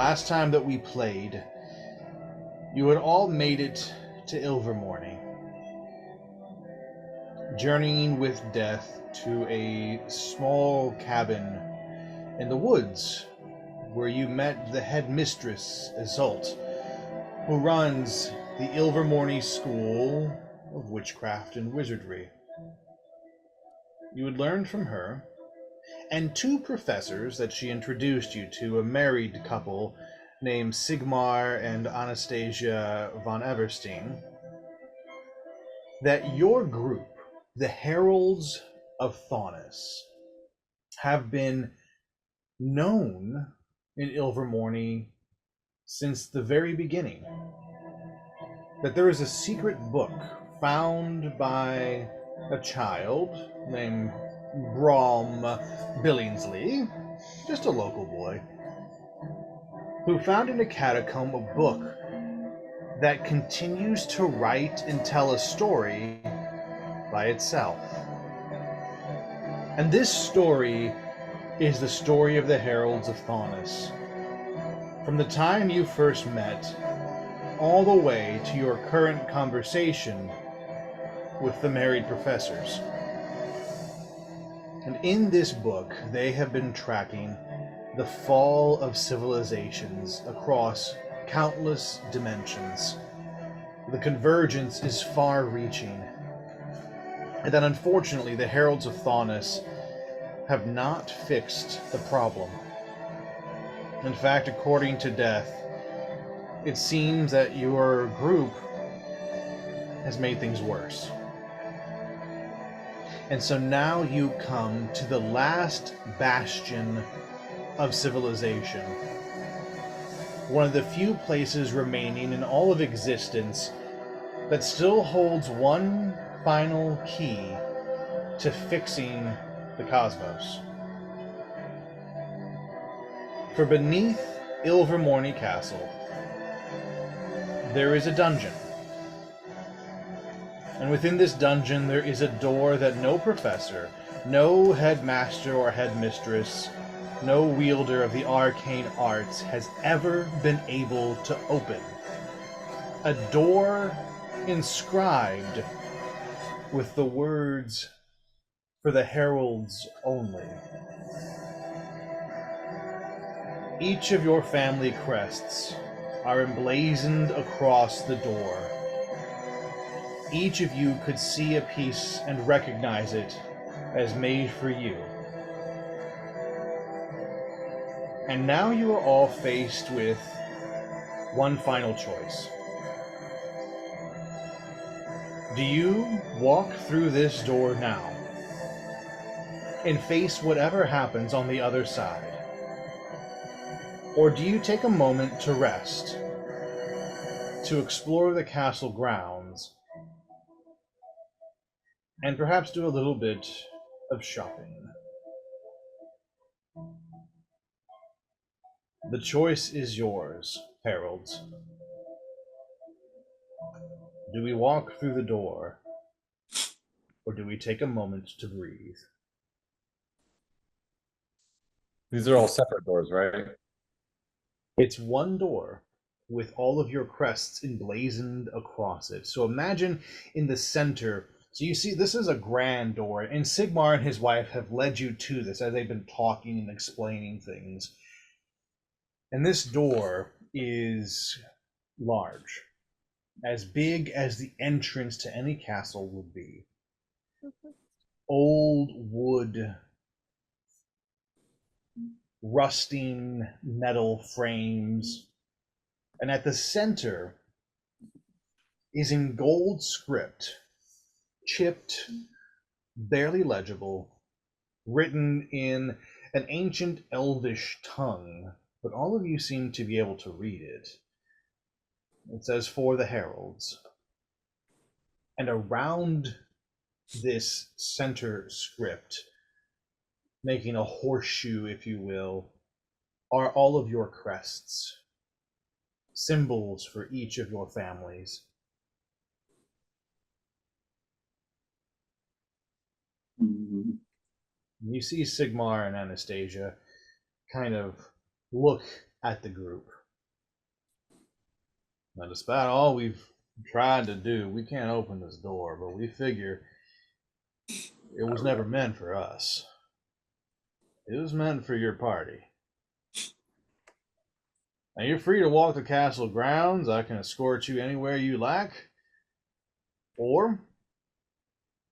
last time that we played, you had all made it to Ilvermorny, journeying with death to a small cabin in the woods where you met the headmistress, Isolt, who runs the Ilvermorny School of Witchcraft and Wizardry. You had learned from her, and two professors that she introduced you to, a married couple named Sigmar and Anastasia von Everstein, that your group, the Heralds of Faunus, have been known in Ilvermorny since the very beginning. That there is a secret book found by a child named Brom Billingsley, just a local boy, who found in a catacomb a book that continues to write and tell a story by itself. And this story is the story of the Heralds of Faunus. From the time you first met, all the way to your current conversation with the married professors. And in this book, they have been tracking the fall of civilizations across countless dimensions. The convergence is far-reaching, and that unfortunately the Heralds of Faunus have not fixed the problem. In fact, according to Death, it seems that your group has made things worse. And so now you come to the last bastion of civilization. One of the few places remaining in all of existence that still holds one final key to fixing the cosmos. For beneath Ilvermorny Castle, there is a dungeon. And within this dungeon there is a door that no professor, no headmaster or headmistress, no wielder of the arcane arts has ever been able to open. A door inscribed with the words, "For the heralds only." Each of your family crests are emblazoned across the door. Each of you could see a piece and recognize it as made for you. And now you are all faced with one final choice. Do you walk through this door now and face whatever happens on the other side? Or do you take a moment to rest, to explore the castle grounds, and perhaps do a little bit of shopping? The choice is yours, heralds. Do we walk through the door, or do we take a moment to breathe? These are all separate doors, right? It's one door with all of your crests emblazoned across it. So imagine in the center. So you see, this is a grand door, and Sigmar and his wife have led you to this as they've been talking and explaining things. And this door is large, as big as the entrance to any castle would be. Old wood, rusting metal frames, and at the center is in gold script, chipped, barely legible, written in an ancient elvish tongue, but all of you seem to be able to read it. It says, "For the heralds." And around this center script, making a horseshoe, if you will, are all of your crests, symbols for each of your families. Mm-hmm. You see Sigmar and Anastasia kind of look at the group, Now, despite all we've tried to do, we can't open this door, but we figure it was never meant for us. It was meant for your party. Now, you're free to walk the castle grounds. I can escort you anywhere you like. Or,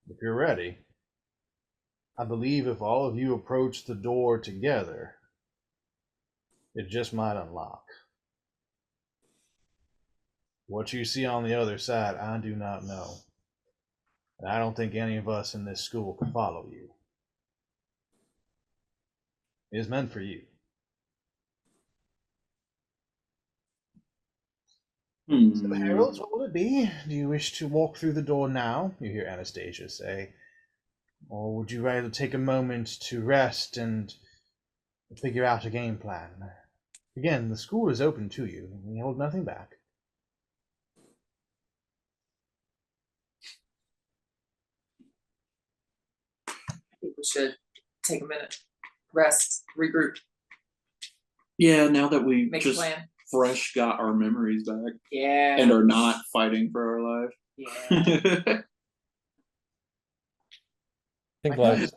if you're ready, I believe if all of you approach the door together, it just might unlock. What you see on the other side, I do not know. And I don't think any of us in this school can follow you. It is meant for you. So, Harold, what will it be? Do you wish to walk through the door now? You hear Anastasia say. Or would you rather take a moment to rest and figure out a game plan? Again, the school is open to you. We hold nothing back. I think we should take a minute, rest, regroup, Yeah, now that we make a just plan. fresh got our memories back Yeah. and are not fighting for our life. Yeah. I think life's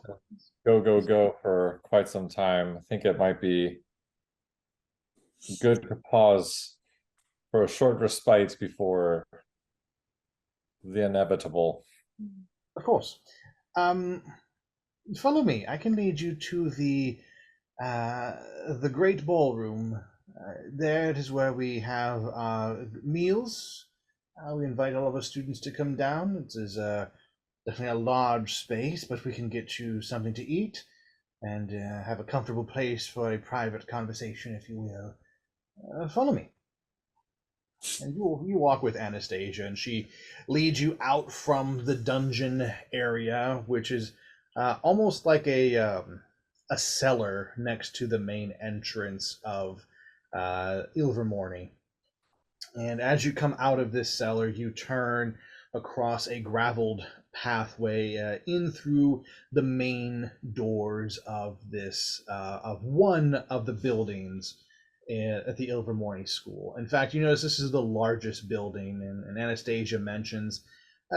go, go, go for quite some time. I think it might be good to pause for a short respite before the inevitable. Of course. Follow me. I can lead you to the great ballroom. There it is where we have meals. We invite all of our students to come down. It is definitely a large space, but we can get you something to eat and have a comfortable place for a private conversation, if you will. Follow me. And you walk with Anastasia, and she leads you out from the dungeon area, which is almost like a cellar next to the main entrance of Ilvermorny. And as you come out of this cellar, you turn across a graveled pathway in through the main doors of this of one of the buildings at the Ilvermorny School. In fact, you notice this is the largest building, and Anastasia mentions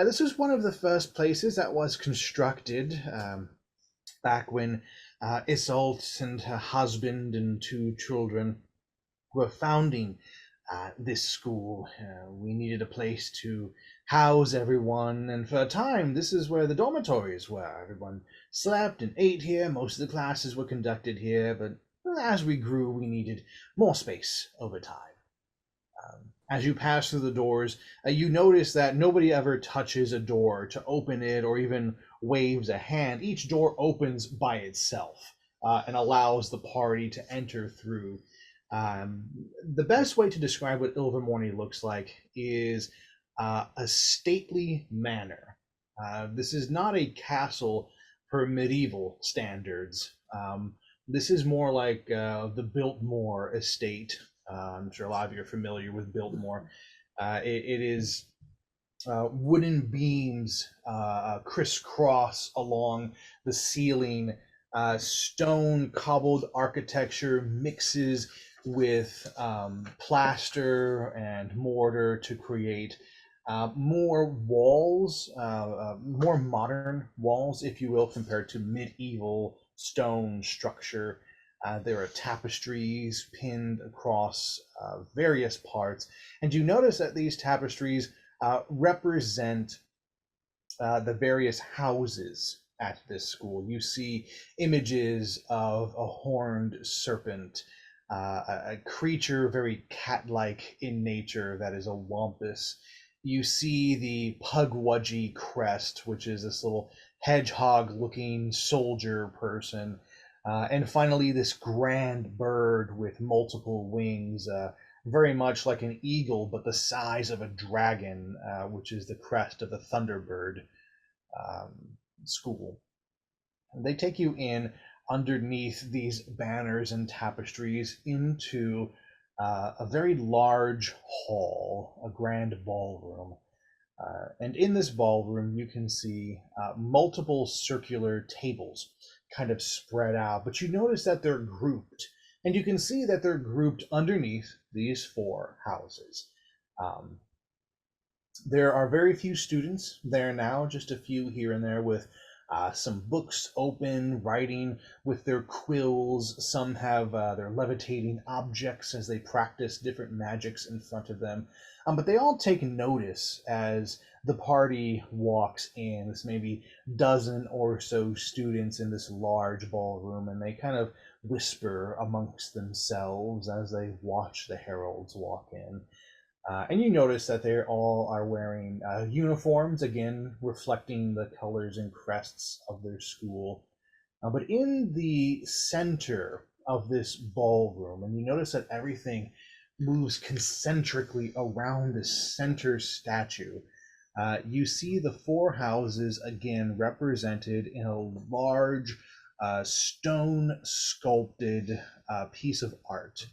this was one of the first places that was constructed back when Isolde and her husband and two children were founding this school. We needed a place to house everyone, and for a time, this is where the dormitories were. Everyone slept and ate here. Most of the classes were conducted here, but as we grew, we needed more space over time. As you pass through the doors, you notice that nobody ever touches a door to open it or even waves a hand. Each door opens by itself and allows the party to enter through. The best way to describe what Ilvermorny looks like is a stately manor. This is not a castle per medieval standards. This is more like the Biltmore estate. I'm sure a lot of you are familiar with Biltmore. It is wooden beams crisscross along the ceiling. Stone cobbled architecture mixes with plaster and mortar to create more walls, more modern walls, if you will, compared to medieval stone structure. There are tapestries pinned across various parts, and you notice that these tapestries represent the various houses at this school. You see images of a horned serpent, a creature very cat-like in nature that is a wampus. You see the Pugwudgie crest, which is this little hedgehog-looking soldier person. And finally, this grand bird with multiple wings, very much like an eagle, but the size of a dragon, which is the crest of the Thunderbird school. And they take you in underneath these banners and tapestries into a very large hall, a grand ballroom. And in this ballroom, you can see multiple circular tables kind of spread out, but you notice that they're grouped. And you can see that they're grouped underneath these four houses. Um, there are very few students there now, just a few here and there with some books open, writing with their quills. Some have their levitating objects as they practice different magics in front of them. But they all take notice as the party walks in. This maybe dozen or so students in this large ballroom, and they kind of whisper amongst themselves as they watch the heralds walk in. And you notice that they all are wearing uniforms, again, reflecting the colors and crests of their school. But in the center of this ballroom, and you notice that everything moves concentrically around this center statue, you see the four houses again represented in a large stone sculpted piece of art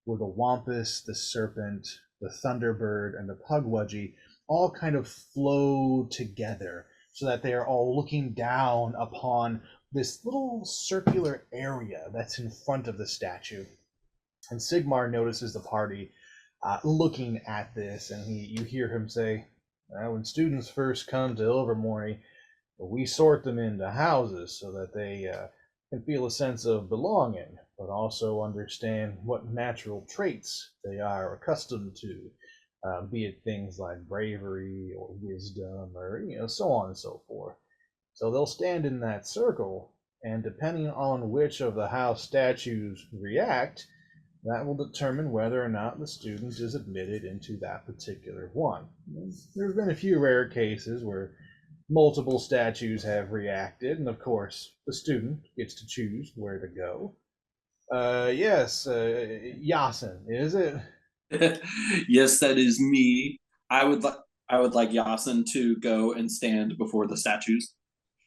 where the wampus, the serpent, the thunderbird, and the pugwudgie all kind of flow together so that they are all looking down upon this little circular area that's in front of the statue. And Sigmar notices the party looking at this, and you hear him say, well, when students first come to Ilvermorny, we sort them into houses so that they can feel a sense of belonging, but also understand what natural traits they are accustomed to, be it things like bravery or wisdom or so on and so forth. So they'll stand in that circle, and depending on which of the house statues react, that will determine whether or not the student is admitted into that particular one. There's been a few rare cases where multiple statues have reacted, and of course, the student gets to choose where to go. Yes, Yasin, is it? Yes, that is me. I would like Yasin to go and stand before the statues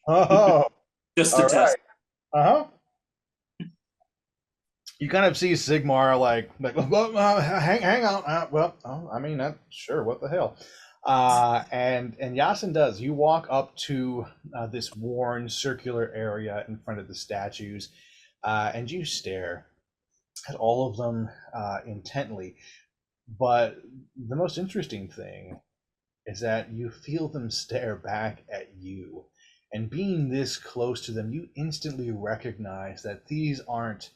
Oh, just to all test. right. Uh-huh. You kind of see Sigmar like well, hang on. I mean, not sure. What the hell? And Yasin does. You walk up to this worn circular area in front of the statues, and you stare at all of them intently. But the most interesting thing is that you feel them stare back at you. And being this close to them, you instantly recognize that these aren't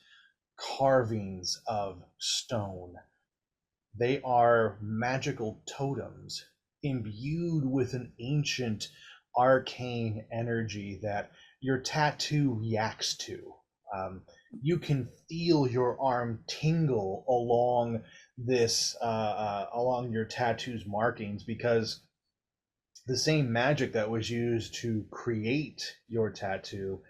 carvings of stone. They are magical totems imbued with an ancient arcane energy that your tattoo reacts to. You can feel your arm tingle along along your tattoo's markings because the same magic that was used to create your tattoo,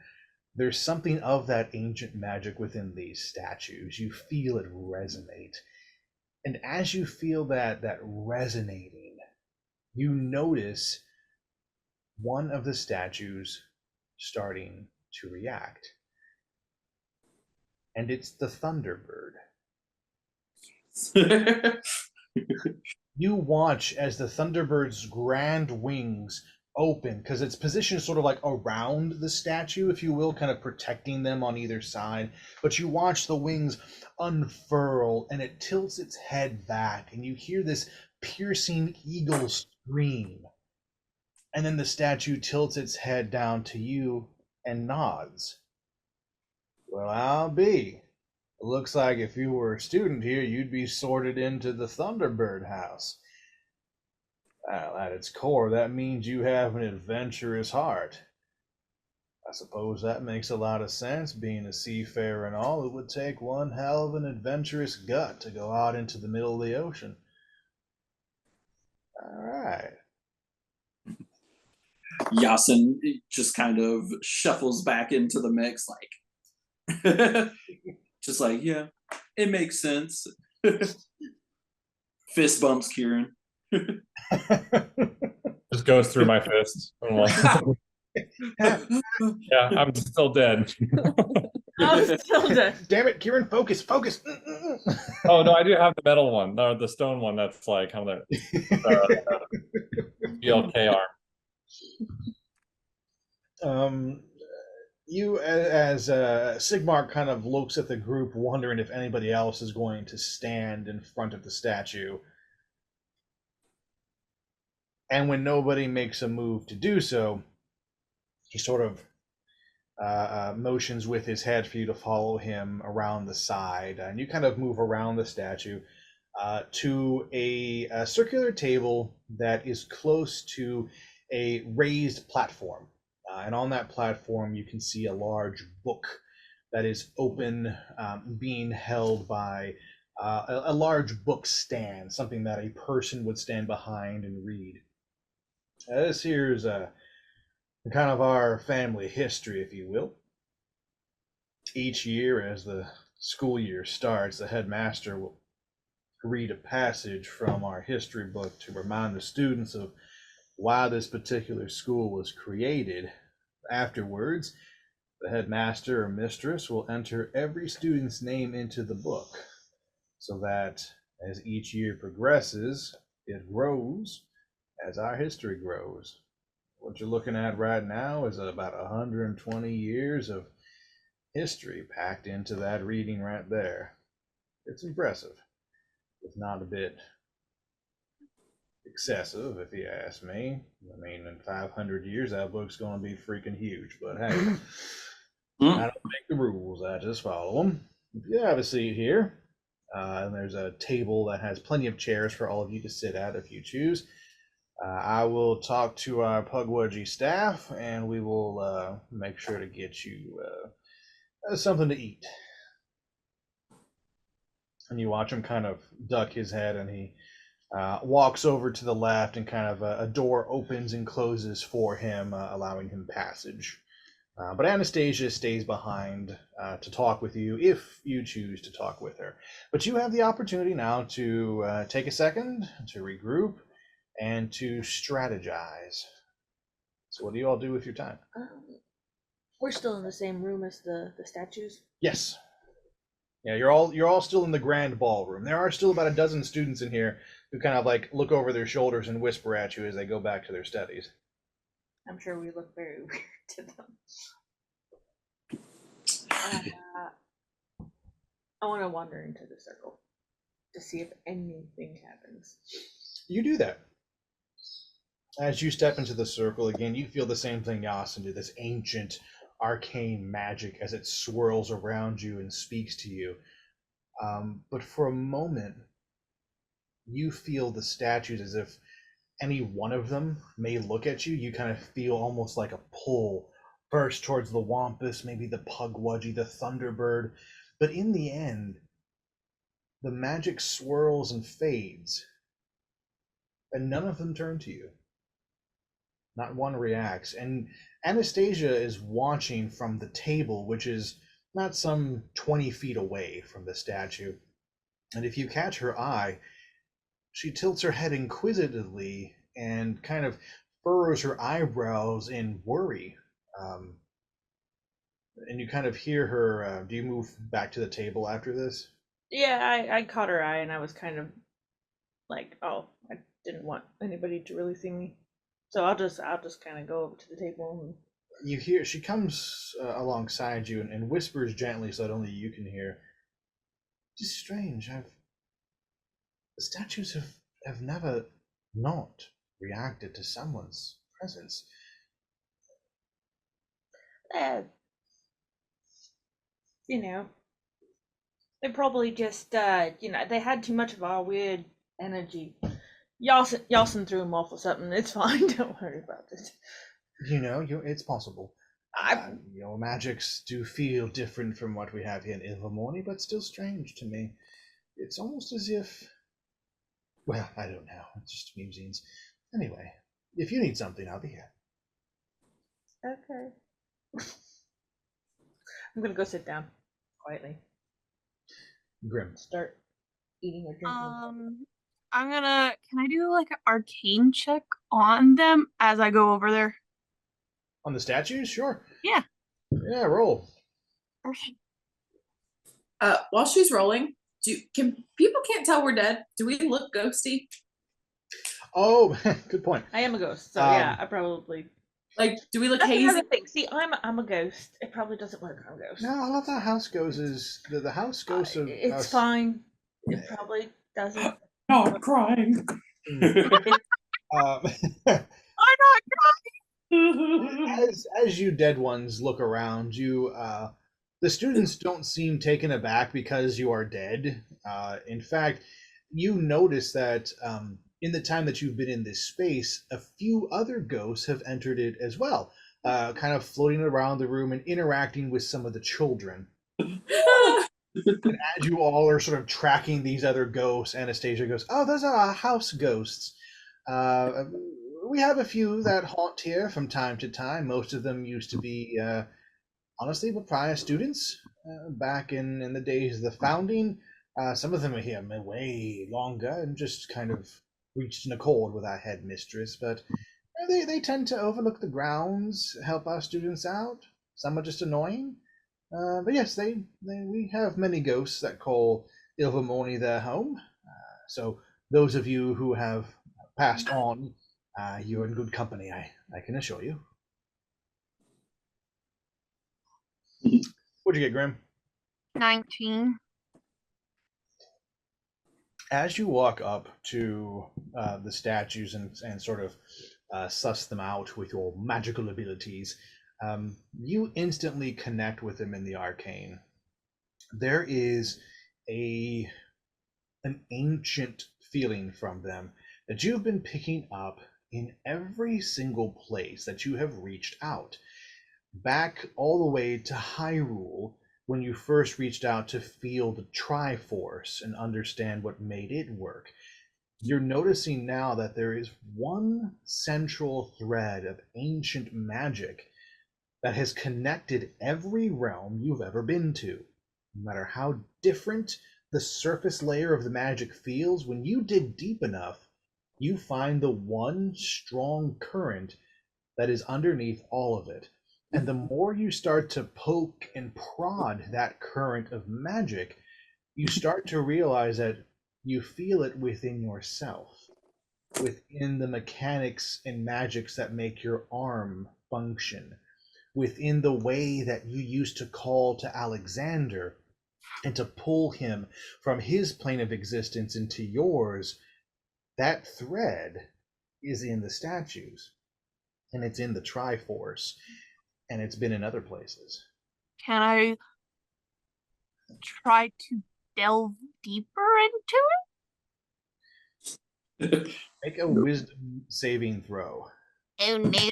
there's something of that ancient magic within these statues. You feel it resonate. And as you feel that resonating, you notice one of the statues starting to react. And it's the Thunderbird. You watch as the Thunderbird's grand wings open because it's positioned sort of like around the statue, if you will, kind of protecting them on either side. But you watch the wings unfurl and it tilts its head back, and you hear this piercing eagle scream. And then the statue tilts its head down to you and nods. Well, I'll be. It looks like if you were a student here, you'd be sorted into the Thunderbird house. Well, at its core, that means you have an adventurous heart. I suppose that makes a lot of sense. Being a seafarer and all, it would take one hell of an adventurous gut to go out into the middle of the ocean. All right. Yasin just kind of shuffles back into the mix, like, just like, yeah, it makes sense. Fist bumps Kieran. Just goes through my fist. I'm like, yeah, I'm still dead. I'm still dead. Damn it, Kieran, focus. Oh no, I do have the metal one, or the stone one. That's like how the BLK arm. You, as Sigmar kind of looks at the group, wondering if anybody else is going to stand in front of the statue. And when nobody makes a move to do so, he sort of motions with his head for you to follow him around the side. And you kind of move around the statue to a circular table that is close to a raised platform. And on that platform, you can see a large book that is open, being held by a large book stand, something that a person would stand behind and read. This here's kind of our family history, if you will. Each year, as the school year starts, the headmaster will read a passage from our history book to remind the students of why this particular school was created. Afterwards, the headmaster or mistress will enter every student's name into the book so that as each year progresses, it grows as our history grows. What you're looking at right now is about 120 years of history packed into that reading right there. It's impressive. It's not a bit excessive, if you ask me. I mean, in 500 years, that book's going to be freaking huge. But hey, I don't make the rules. I just follow them. If you have a seat here, and there's a table that has plenty of chairs for all of you to sit at if you choose. I will talk to our Pugwudgie staff, and we will make sure to get you something to eat. And you watch him kind of duck his head, and he walks over to the left, and kind of a door opens and closes for him, allowing him passage. But Anastasia stays behind to talk with you if you choose to talk with her. But you have the opportunity now to take a second to regroup and to strategize. So what do you all do with your time? We're still in the same room as the statues. Yes. Yeah, you're all still in the grand ballroom. There are still about a dozen students in here who kind of like look over their shoulders and whisper at you as they go back to their studies. I'm sure we look very weird to them. I want to wander into the circle to see if anything happens. You do that. As you step into the circle again, you feel the same thing Yasin did, this ancient, arcane magic as it swirls around you and speaks to you. But for a moment, you feel the statues as if any one of them may look at you. You kind of feel almost like a pull, first towards the Wampus, maybe the Pugwudgie, the Thunderbird. But in the end, the magic swirls and fades, and none of them turn to you. Not one reacts. And Anastasia is watching from the table, which is not some 20 feet away from the statue. And if you catch her eye, she tilts her head inquisitively and kind of furrows her eyebrows in worry. And you kind of hear her, do you move back to the table after this? Yeah, I caught her eye and I was kind of like, oh, I didn't want anybody to really see me. So I'll just kind of go over to the table. And you hear she comes alongside you and whispers gently so that only you can hear. It's strange. The statues have never not reacted to someone's presence. You know, they probably just they had too much of our weird energy. Yasin threw him off or something. It's fine. Don't worry about it. It's possible. Magics do feel different from what we have here in Ilvermorny, but still strange to me. It's almost as if, well, I don't know. It's just musings. Anyway, if you need something, I'll be here. Okay. I'm gonna go sit down quietly. Grim. Start eating or drinking. Can I do like an arcane check on them as I go over there? On the statues? Sure. Yeah. Yeah, roll. Okay. While she's rolling, can people can't tell we're dead? Do we look ghosty? Oh, good point. I am a ghost, so yeah, I probably do we look That's hazy? another thing. See, I'm a ghost. It probably doesn't work on ghosts. No, all of the house ghosts is the house ghosts of It's us. fine. It probably doesn't. No, I'm crying. Um, I'm not as you dead ones look around you, the students don't seem taken aback because you are dead. In fact, you notice that in the time that you've been in this space, a few other ghosts have entered it as well, kind of floating around the room and interacting with some of the children. And as you all are sort of tracking these other ghosts, Anastasia goes, "Oh, those are our house ghosts. Uh, we have a few that haunt here from time to time. Most of them used to be, honestly, were prior students back in the days of the founding. Some of them are here way longer and just kind of reached an accord with our headmistress, but they tend to overlook the grounds, help our students out. Some are just annoying. But yes, we have many ghosts that call Ilvermorny their home. So those of you who have passed on, you're in good company, I can assure you. What'd you get, Grim? 19. As you walk up to the statues and sort of suss them out with your magical abilities, you instantly connect with them in the arcane. There is an ancient feeling from them that you've been picking up in every single place that you have reached out. Back all the way to Hyrule, when you first reached out to feel the Triforce and understand what made it work. You're noticing now that there is one central thread of ancient magic that has connected every realm you've ever been to. No matter how different the surface layer of the magic feels, when you dig deep enough, you find the one strong current that is underneath all of it. And the more you start to poke and prod that current of magic, you start to realize that you feel it within yourself, within the mechanics and magics that make your arm function, within the way that you used to call to Alexander and to pull him from his plane of existence into yours. That thread is in the statues, and it's in the Triforce, and it's been in other places. Can I try to delve deeper into it? Make a wisdom saving throw. Oh no.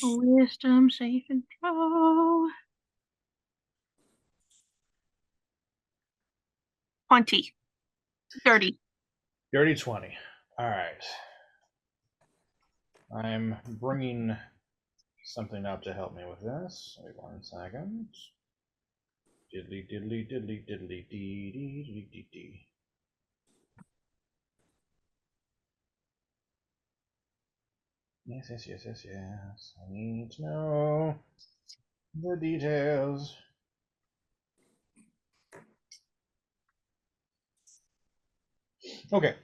Wisdom saving throw. 20. 30. Dirty 20. All right. I'm bringing something up to help me with this. Wait 1 second. Diddly diddly diddly diddly dee dee dee dee dee. Yes. I need to know the details. Okay.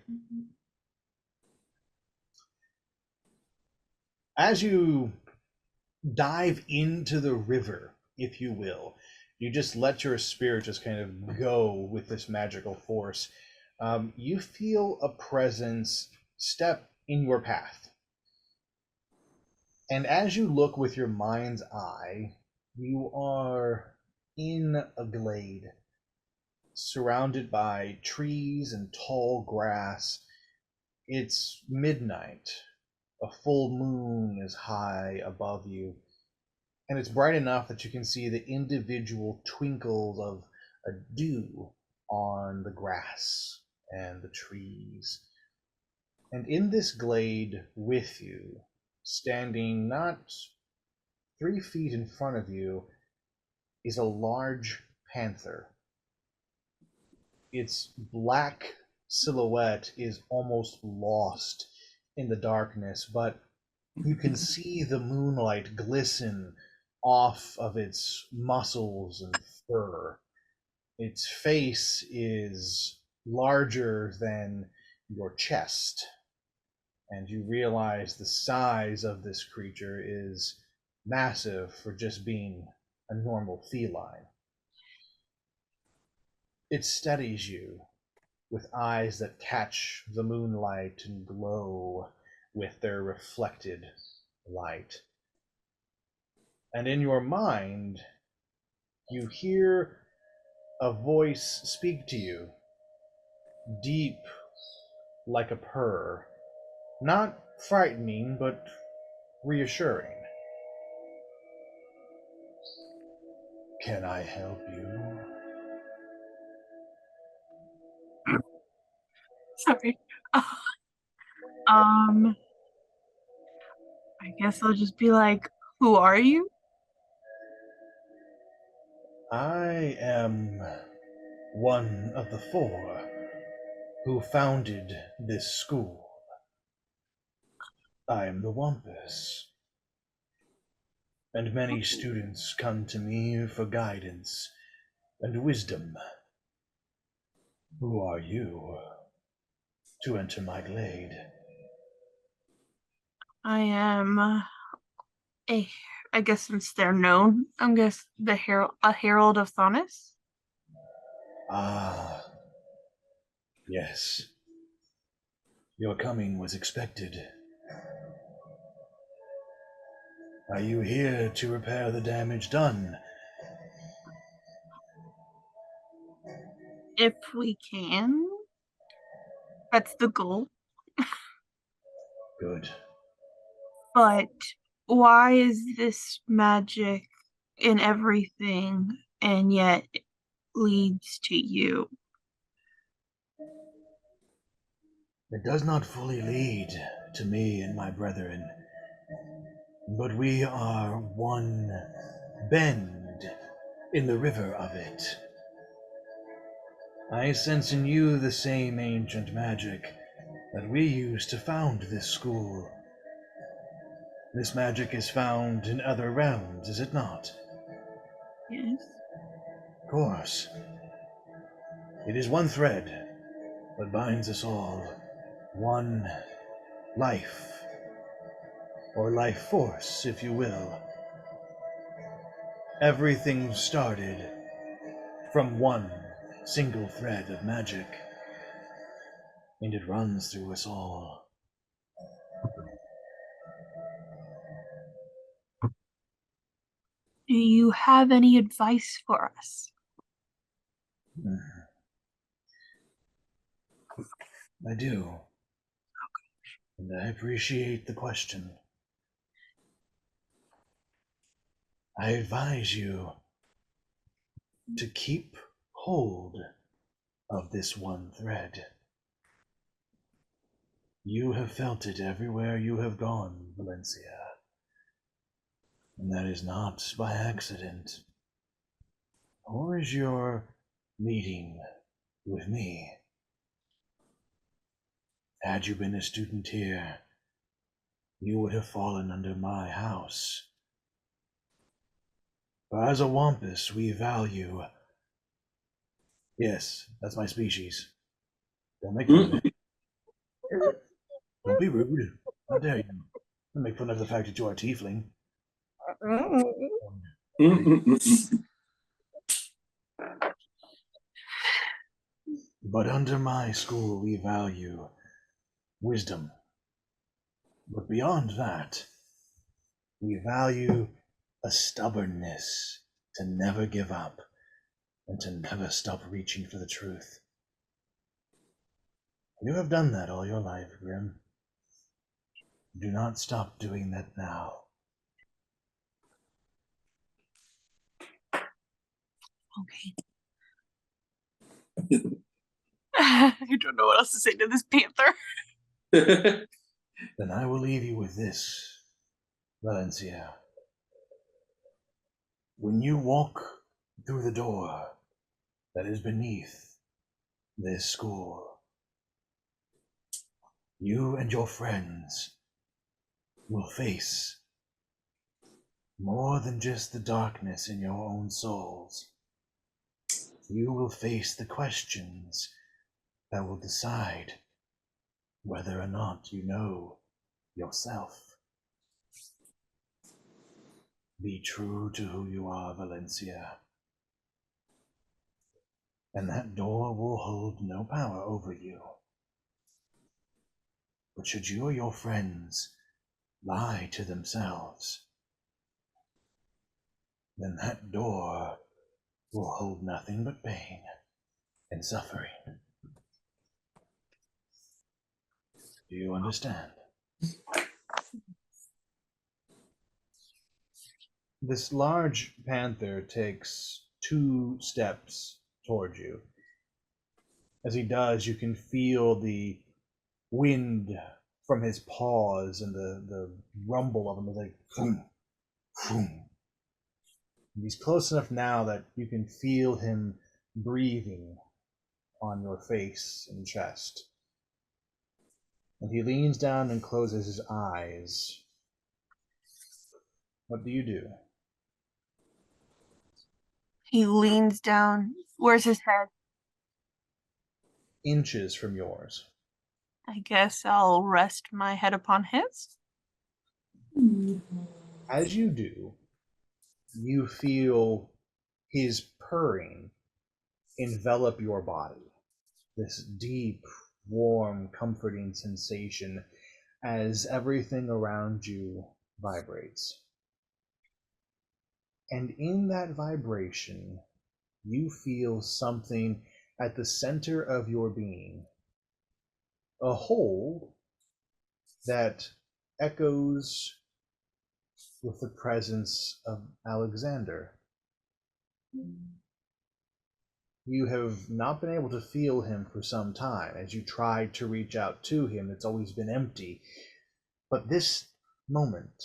As you dive into the river, if you will, you just let your spirit just kind of go with this magical force. You feel a presence step in your path. And as you look with your mind's eye, you are in a glade surrounded by trees and tall grass. It's midnight. A full moon is high above you, and it's bright enough that you can see the individual twinkles of a dew on the grass and the trees. And in this glade with you, standing not 3 feet in front of you, is a large panther. Its black silhouette is almost lost in the darkness, but you can see the moonlight glisten off of its muscles and fur. Its face is larger than your chest, and you realize the size of this creature is massive for just being a normal feline. It steadies you with eyes that catch the moonlight and glow with their reflected light. And in your mind, you hear a voice speak to you, deep like a purr, not frightening, but reassuring. Can I help you? Sorry. I guess I'll just be like, who are you? I am one of the 4 who founded this school. I am the Wampus, and many students come to me for guidance and wisdom. Who are you to enter my glade? I am I guess since they're known, I'm guess a herald of Thonis. Ah, yes. Your coming was expected. Are you here to repair the damage done? If we can. That's the goal. Good. But why is this magic in everything and yet it leads to you? It does not fully lead to me and my brethren, but we are one bend in the river of it. I sense in you the same ancient magic that we used to found this school. This magic is found in other realms, is it not? Yes. Of course. It is one thread that binds us all. One life, or life force, if you will. Everything started from one single thread of magic, and it runs through us all. Do you have any advice for us? I do. And I appreciate the question. I advise you to keep hold of this one thread. You have felt it everywhere you have gone, Valencia. And that is not by accident. Or is your meeting with me. Had you been a student here, you would have fallen under my house. For as a Wampus, we value... Yes, that's my species. Don't make fun of it. Don't be rude. How dare you? Don't make fun of the fact that you are a tiefling. But under my school, we value wisdom. But beyond that, we value a stubbornness to never give up and to never stop reaching for the truth. You have done that all your life, Grim. Do not stop doing that now. Okay. I don't know what else to say to this panther. Then I will leave you with this, Valencia. When you walk through the door that is beneath this school, you and your friends will face more than just the darkness in your own souls. You will face the questions that will decide whether or not you know yourself. Be true to who you are, Valencia. and that door will hold no power over you. But should you or your friends lie to themselves, then that door will hold nothing but pain and suffering. Do you understand? This large panther takes 2 steps toward you. As he does, you can feel the wind from his paws and the rumble of him is like boom, boom. He's close enough now that you can feel him breathing on your face and chest. And he leans down and closes his eyes. What do you do? He leans down. Where's his head? Inches from yours. I guess I'll rest my head upon his. As you do, you feel his purring envelop your body. This deep, warm, comforting sensation as everything around you vibrates. And in that vibration, you feel something at the center of your being, a hole that echoes with the presence of Alexander. You have not been able to feel him for some time. As you tried to reach out to him, it's always been empty. But this moment,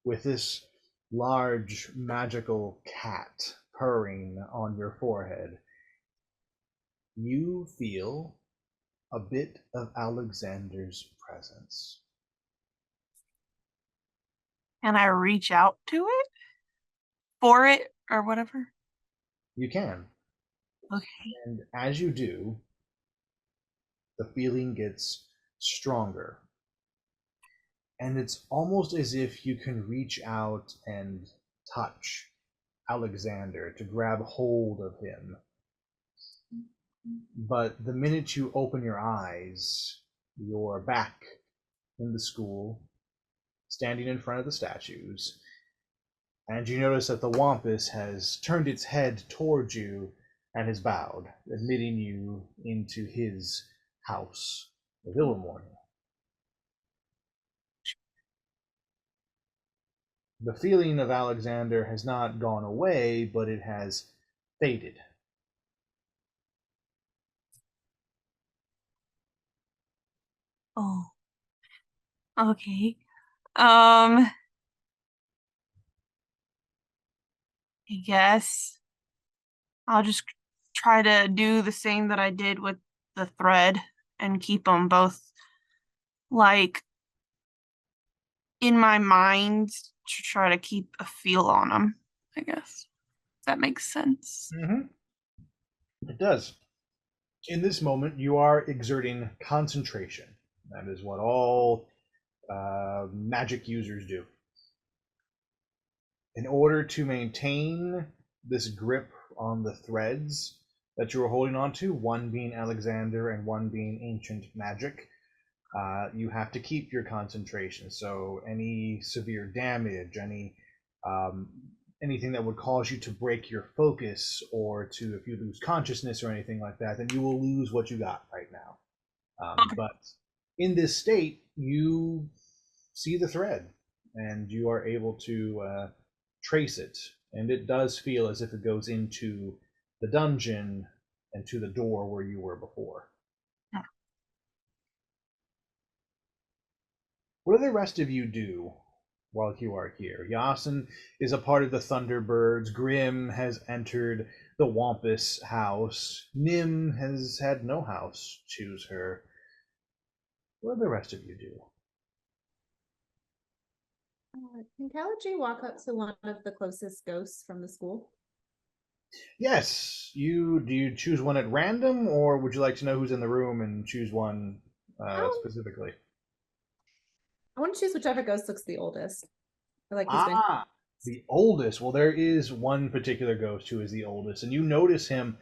with this large magical cat purring on your forehead, you feel a bit of Alexander's presence. Can I reach out to it? For it or whatever? You can. Okay. And as you do, the feeling gets stronger. And it's almost as if you can reach out and touch Alexander to grab hold of him. But the minute you open your eyes, you're back in the school, standing in front of the statues, and you notice that the Wampus has turned its head towards you and has bowed, admitting you into his house of Illimorn. The feeling of Alexander has not gone away, but it has faded. Oh. Okay. I guess I'll just try to do the same that I did with the thread and keep them both like in my mind to try to keep a feel on them, I guess. That makes sense. It does. In this moment, you are exerting concentration. That is what all magic users do. In order to maintain this grip on the threads that you are holding on to, one being Alexander and one being ancient magic, you have to keep your concentration. So any severe damage, anything that would cause you to break your focus, or to, if you lose consciousness or anything like that, then you will lose what you got right now. Okay. But in this state, you see the thread, and you are able to trace it, and it does feel as if it goes into the dungeon and to the door where you were before. Yeah. What do the rest of you do while you are here? Yasin is a part of the Thunderbirds. Grim has entered the Wampus house. Nim has had no house choose her. What do the rest of you do? Can Calaji walk up to one of the closest ghosts from the school? Yes. Do you choose one at random, or would you like to know who's in the room and choose one specifically? I want to choose whichever ghost looks the oldest. I like his Ah, The oldest. Well, there is one particular ghost who is the oldest, and you notice him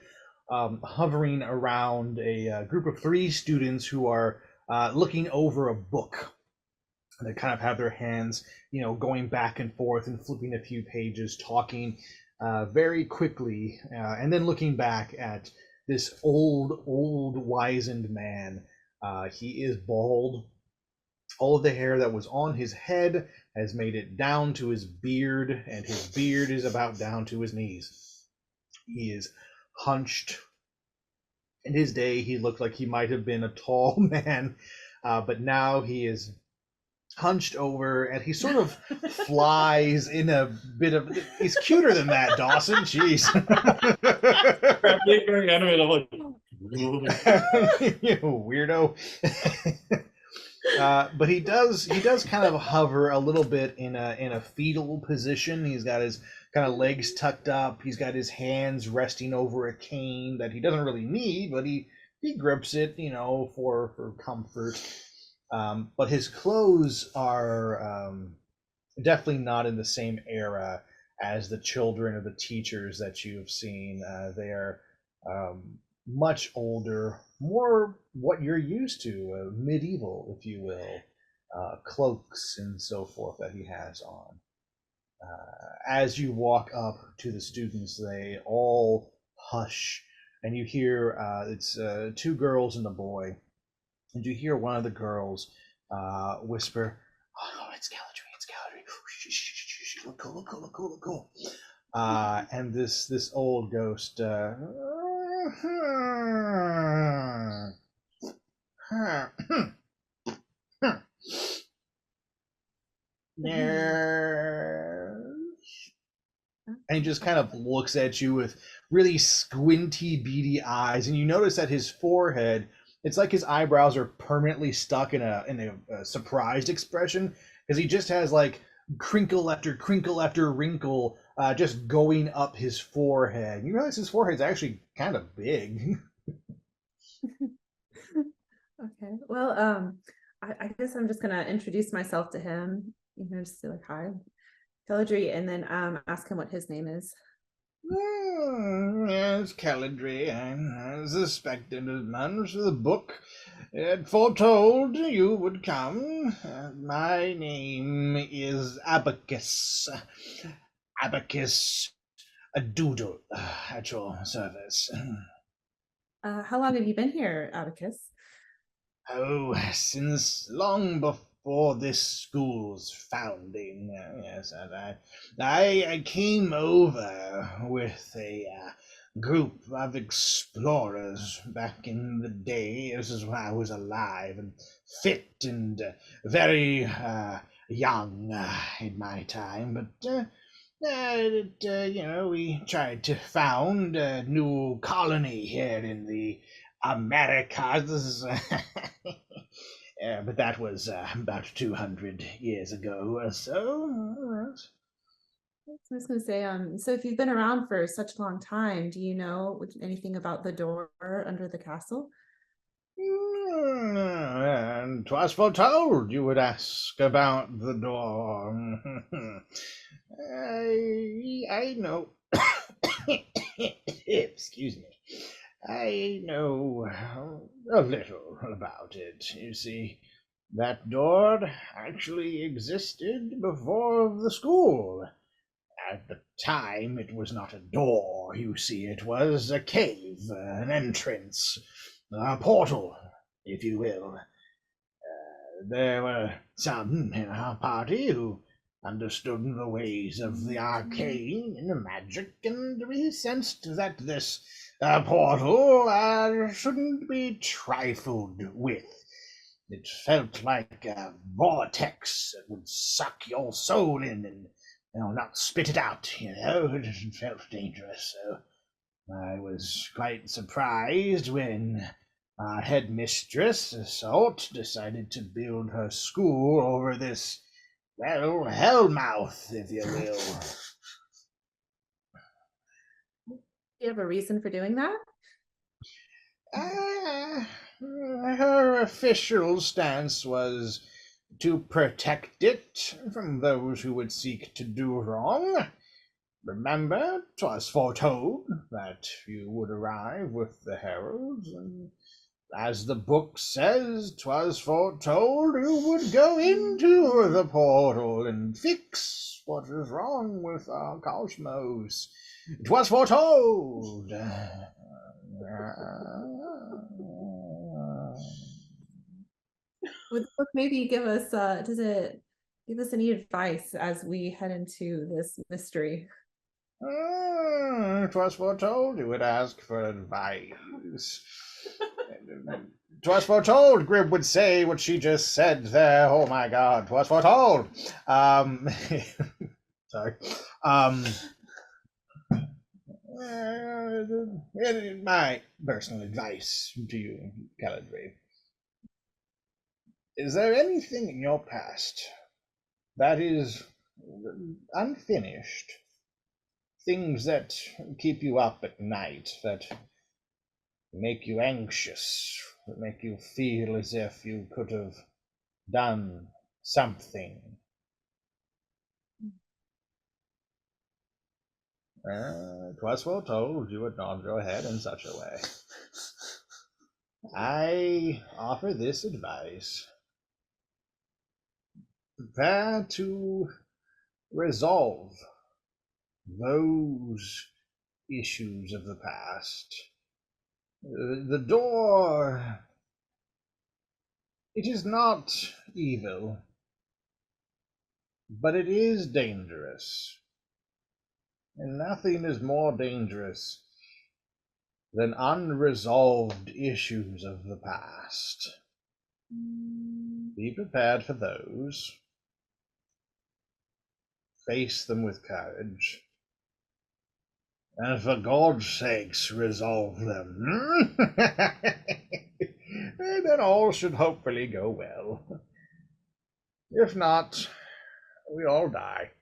hovering around a group of 3 students who are looking over a book. They kind of have their hands, going back and forth and flipping a few pages, talking very quickly, and then looking back at this old wizened man. He is bald. All of the hair that was on his head has made it down to his beard, and his beard is about down to his knees. He is hunched. In his day, he looked like he might have been a tall man, but now he is hunched over, and he sort of flies in a bit of. He's cuter than that, Dawson. Jeez. Very animated. I'm like, You weirdo. But he does kind of hover a little bit in a fetal position. He's got his kind of legs tucked up. He's got his hands resting over a cane that he doesn't really need, but he grips it, for comfort. But his clothes are definitely not in the same era as the children or the teachers that you've seen. They are much older, more what you're used to, medieval, if you will, cloaks and so forth that he has on. As you walk up to the students, they all hush, and you hear it's 2 girls and a boy, and you hear one of the girls whisper, "Oh, it's Galadriel, it's Galadriel. Shh, shh, shh, shh, look cool, look cool, look cool, look cool." And this old ghost, and he just kind of looks at you with really squinty, beady eyes, and you notice that his forehead, it's like his eyebrows are permanently stuck in a surprised expression, because he just has like crinkle after wrinkle just going up his forehead. You realize his forehead's actually kind of big. Okay. Well, I guess I'm just gonna introduce myself to him. Just say like hi, Galadriel, and then ask him what his name is. Yes, Galadriel, I suspected as much. The book had foretold you would come. My name is Abacus. Abacus, a doodle at your service. How long have you been here, Abacus? Oh, since long before this school's founding, yes, and I came over with a group of explorers back in the day. This is when I was alive and fit and very young in my time, but we tried to found a new colony here in the Americas. But that was about 200 years ago or so. I was gonna say, so if you've been around for such a long time, do you know anything about the door under the castle? And 'twas foretold you would ask about the door. I know. Excuse me. I know a little about it. You see, that door actually existed before the school. At the time, it was not a door, you see, it was a cave, an entrance, a portal, if you will. There were some in our party who understood the ways of the arcane and the magic, and we sensed that this portal shouldn't be trifled with. It felt like a vortex that would suck your soul in and not spit it out, It felt dangerous, so I was quite surprised when our headmistress, Salt, decided to build her school over this, well, hellmouth, if you will. Do you have a reason for doing that? Her official stance was to protect it from those who would seek to do wrong. Remember, 'twas foretold that you would arrive with the heralds, and as the book says, 'twas foretold you would go into the portal and fix what is wrong with our cosmos. 'Twas foretold. Would the book maybe give us does it give us any advice as we head into this mystery? 'Twas foretold you would ask for advice. 'Twas foretold, Grib would say what she just said there. Oh my god, 'twas foretold. Sorry. My personal advice to you, Caladri. Is there anything in your past that is unfinished? Things that keep you up at night, that make you anxious, that make you feel as if you could have done something? 'Twas foretold you would nod your head in such a way. I offer this advice. Prepare to resolve those issues of the past. The door, it is not evil, but it is dangerous. And nothing is more dangerous than unresolved issues of the past. Be prepared for those. Face them with courage. And for God's sakes, resolve them. And then all should hopefully go well. If not, we all die.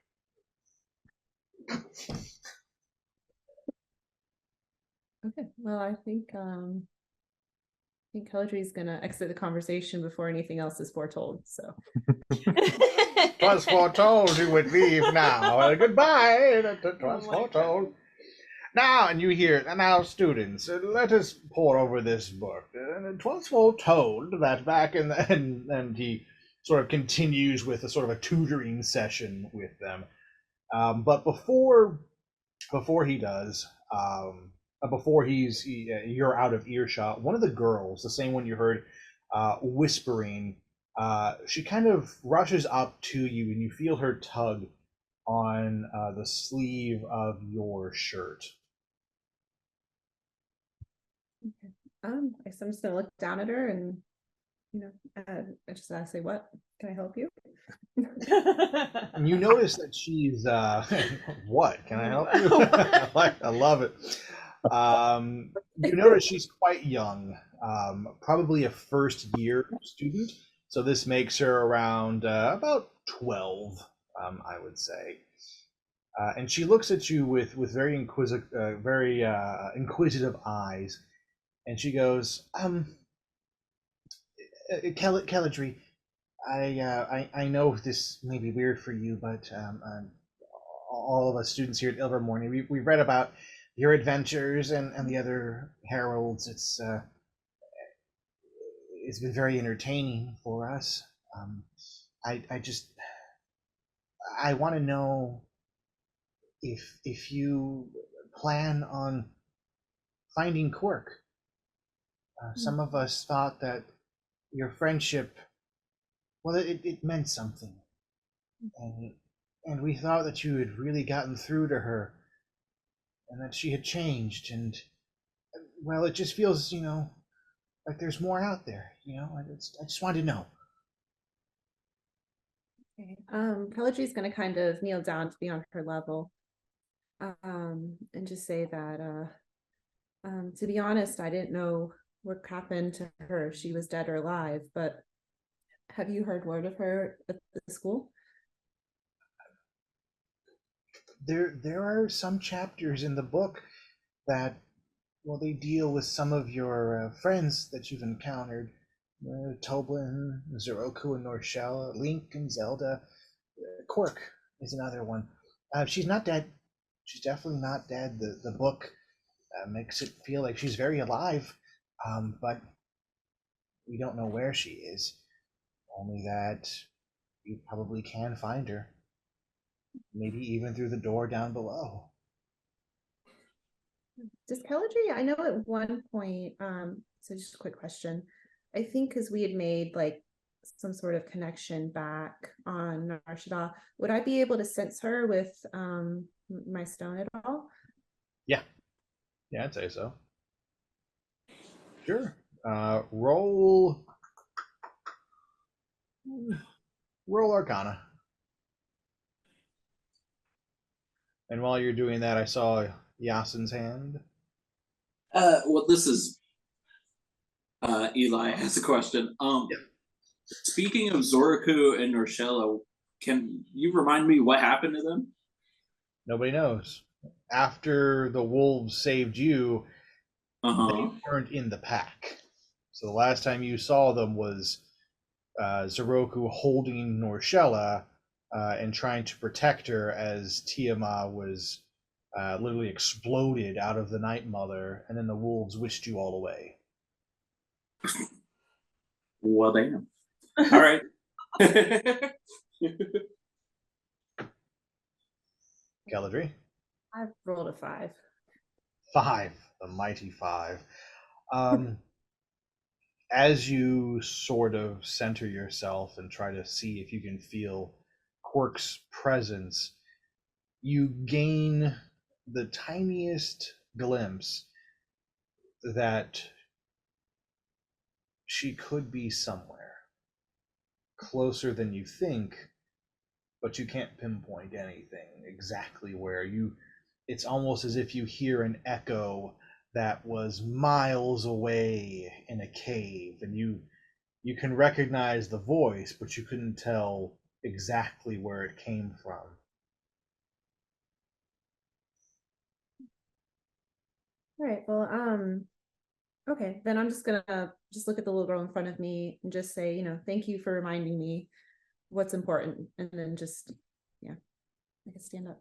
Okay, well, I think Caladri's gonna exit the conversation before anything else is foretold. So 'Twas foretold you would leave now. Goodbye. 'Twas foretold. Now, and you hear, and now, students, let us pore over this book. And 'twas foretold that back in the, and he sort of continues with a sort of a tutoring session with them. But before he does, you're out of earshot. One of the girls, the same one you heard whispering, she kind of rushes up to you, and you feel her tug on the sleeve of your shirt. I guess I'm just gonna look down at her and I just gotta say, what can I help you? And you notice that she's what can I help you? I love it. You notice she's quite young, probably a first year student, so this makes her around about 12, I would say. And she looks at you with very inquisitive eyes, and she goes, Caladri, I know this may be weird for you, but all of us students here at Ilvermorny, we read about your adventures and the other heralds. It's been very entertaining for us. I want to know if you plan on finding Quirk. Some of us thought that your friendship, well, it meant something, and we thought that you had really gotten through to her, and that she had changed, and well, it just feels, like there's more out there. I just wanted to know. Okay. Caladri's gonna kind of kneel down to be on her level, and just say that, to be honest, I didn't know what happened to her, if she was dead or alive, but have you heard word of her at the school? There are some chapters in the book that, well, they deal with some of your friends that you've encountered. Toblin, Zeroku, and Norshella, Link and Zelda. Quirk is another one. She's not dead. She's definitely not dead. The book makes it feel like she's very alive, but we don't know where she is. Only that you probably can find her. Maybe even through the door down below. Does Pelladry, I know at one point, so just a quick question. I think because we had made like some sort of connection back on Narshada, would I be able to sense her with my stone at all? Yeah, I'd say so. Sure. Roll Arcana. And while you're doing that, I saw Yasin's hand. Well, this is Eli has a question. Speaking of Zoroku and Norshella, can you remind me what happened to them? Nobody knows. After the wolves saved you, Uh-huh. they weren't in the pack. So the last time you saw them was Zeroku holding Norshella and trying to protect her as Tiamat was literally exploded out of the Night Mother, and then the wolves wished you all away. Well, damn. All right. Galadry? I've rolled a 5. 5, the mighty 5. As you sort of center yourself and try to see if you can feel Quirk's presence, you gain the tiniest glimpse that she could be somewhere closer than you think, but you can't pinpoint anything exactly where. It's almost as if you hear an echo that was miles away in a cave, and you can recognize the voice, but you couldn't tell exactly where it came from. All right, well, okay, then I'm just gonna just look at the little girl in front of me and just say, thank you for reminding me what's important, and then just, yeah, I can stand up.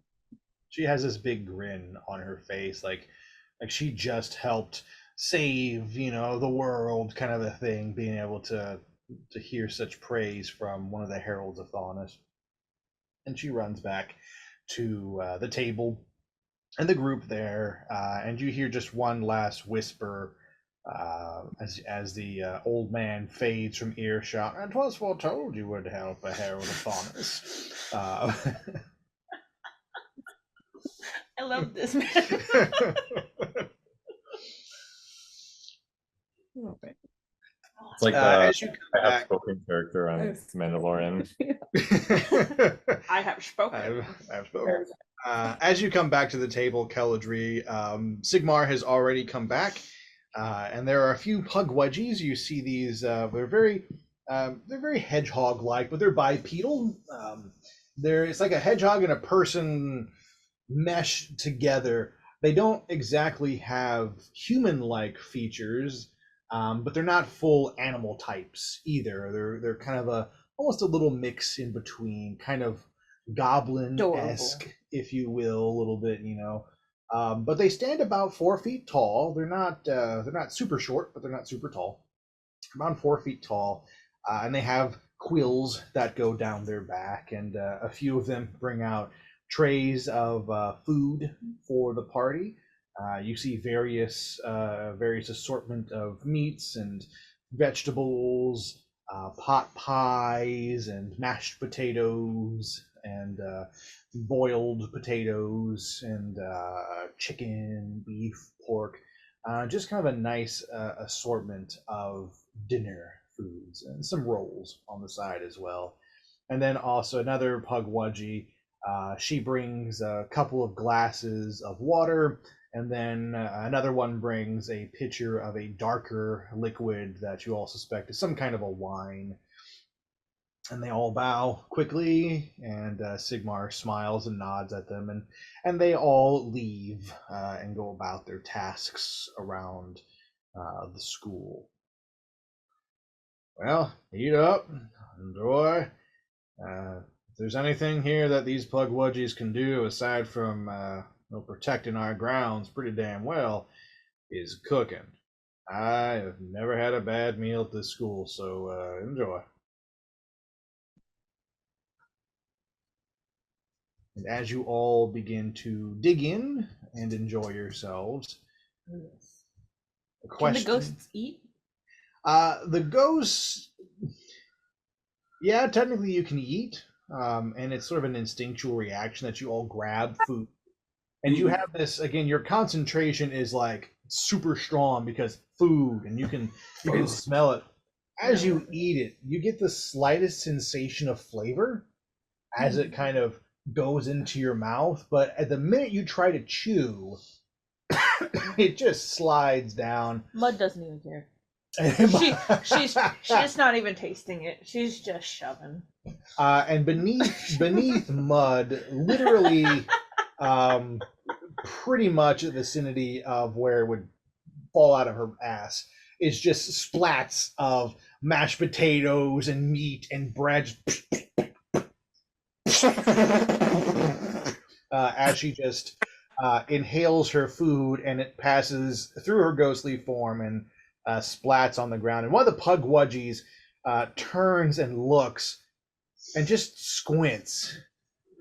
She has this big grin on her face, like she just helped save, the world, kind of a thing, being able to hear such praise from one of the heralds of Thanos. And she runs back to the table and the group there, and you hear just one last whisper as the old man fades from earshot. And 'twas foretold you would help a herald of Faunus. I love this man. Okay. It's like as you come I have back, spoken character on Yes. Mandalorian. I have spoken. I've spoken. As you come back to the table, Keladri, Sigmar has already come back, and there are a few pugwudgies. You see these; they're very hedgehog-like, but they're bipedal. It's like a hedgehog and a person meshed together. They don't exactly have human-like features, but they're not full animal types either. They're kind of almost a little mix in between, kind of goblin-esque, if you will, a little bit, But they stand about 4 feet tall. They're not super short, but they're not super tall. Around 4 feet tall, and they have quills that go down their back, and a few of them bring out trays of food for the party. You see various assortment of meats and vegetables, pot pies and mashed potatoes and boiled potatoes and chicken, beef, pork. Just kind of a nice assortment of dinner foods and some rolls on the side as well. And then also another pugwudgie. She brings a couple of glasses of water, and then another one brings a pitcher of a darker liquid that you all suspect is some kind of a wine. And they all bow quickly, and Sigmar smiles and nods at them, and they all leave and go about their tasks around the school. Well, eat up, enjoy. If there's anything here that these Pugwudgies can do aside from protecting our grounds pretty damn well, is cooking. I have never had a bad meal at this school, so enjoy. And as you all begin to dig in and enjoy yourselves, Yes. a Can question. the ghosts eat? The ghosts, yeah, technically you can eat, and it's sort of an instinctual reaction that you all grab food. And you have this again. Your concentration is like super strong because food, and you can smell it as you eat it. You get the slightest sensation of flavor as it kind of goes into your mouth, but at the minute you try to chew, it just slides down. Mud doesn't even care. She's not even tasting it. She's just shoving. And beneath Mud, literally, pretty much in the vicinity of where it would fall out of her ass, is just splats of mashed potatoes and meat and bread. As she just inhales her food and it passes through her ghostly form and splats on the ground. And one of the Pugwudgies turns and looks and just squints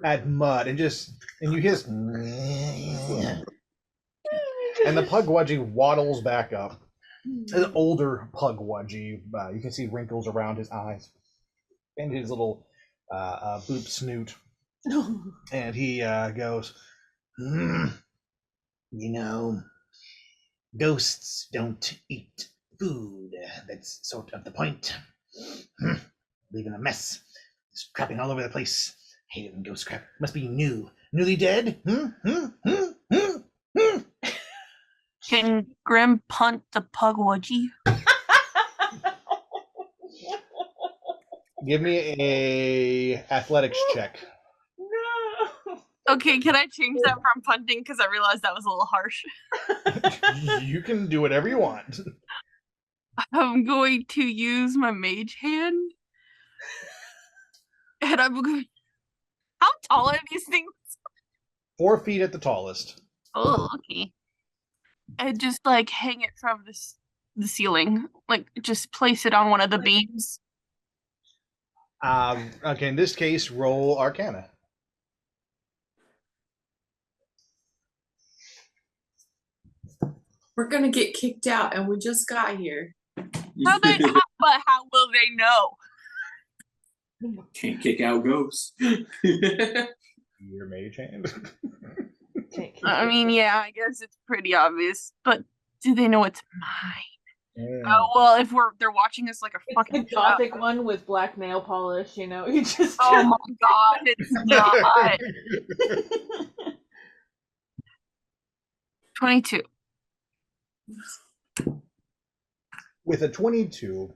at Mud and you hear this, and the Pugwudgie waddles back up. An older Pugwudgie, you can see wrinkles around his eyes and his little boop snoot. And he goes, ghosts don't eat food. That's sort of the point. Leaving a mess. Just crapping all over the place. Hate it when ghosts crap. Must be newly dead. Can Grim punt the Pugwudgie? Give me a athletics check. No. Okay, can I change that from punting? Because I realized that was a little harsh. You can do whatever you want. I'm going to use my mage hand. And I'm going. How tall are these things? 4 feet at the tallest. Oh, okay. And just like hang it from the ceiling. Like just place it on one of the beams. Okay, in this case, roll Arcana. We're gonna get kicked out, and we just got here. But how will they know? Can't kick out ghosts. Your mage hand. I mean, yeah, I guess it's pretty obvious. But do they know it's mine? Oh well, if they're watching us like a fucking The gothic one with black nail polish, you know, you just. Oh my god, it's not. 22. With a 22,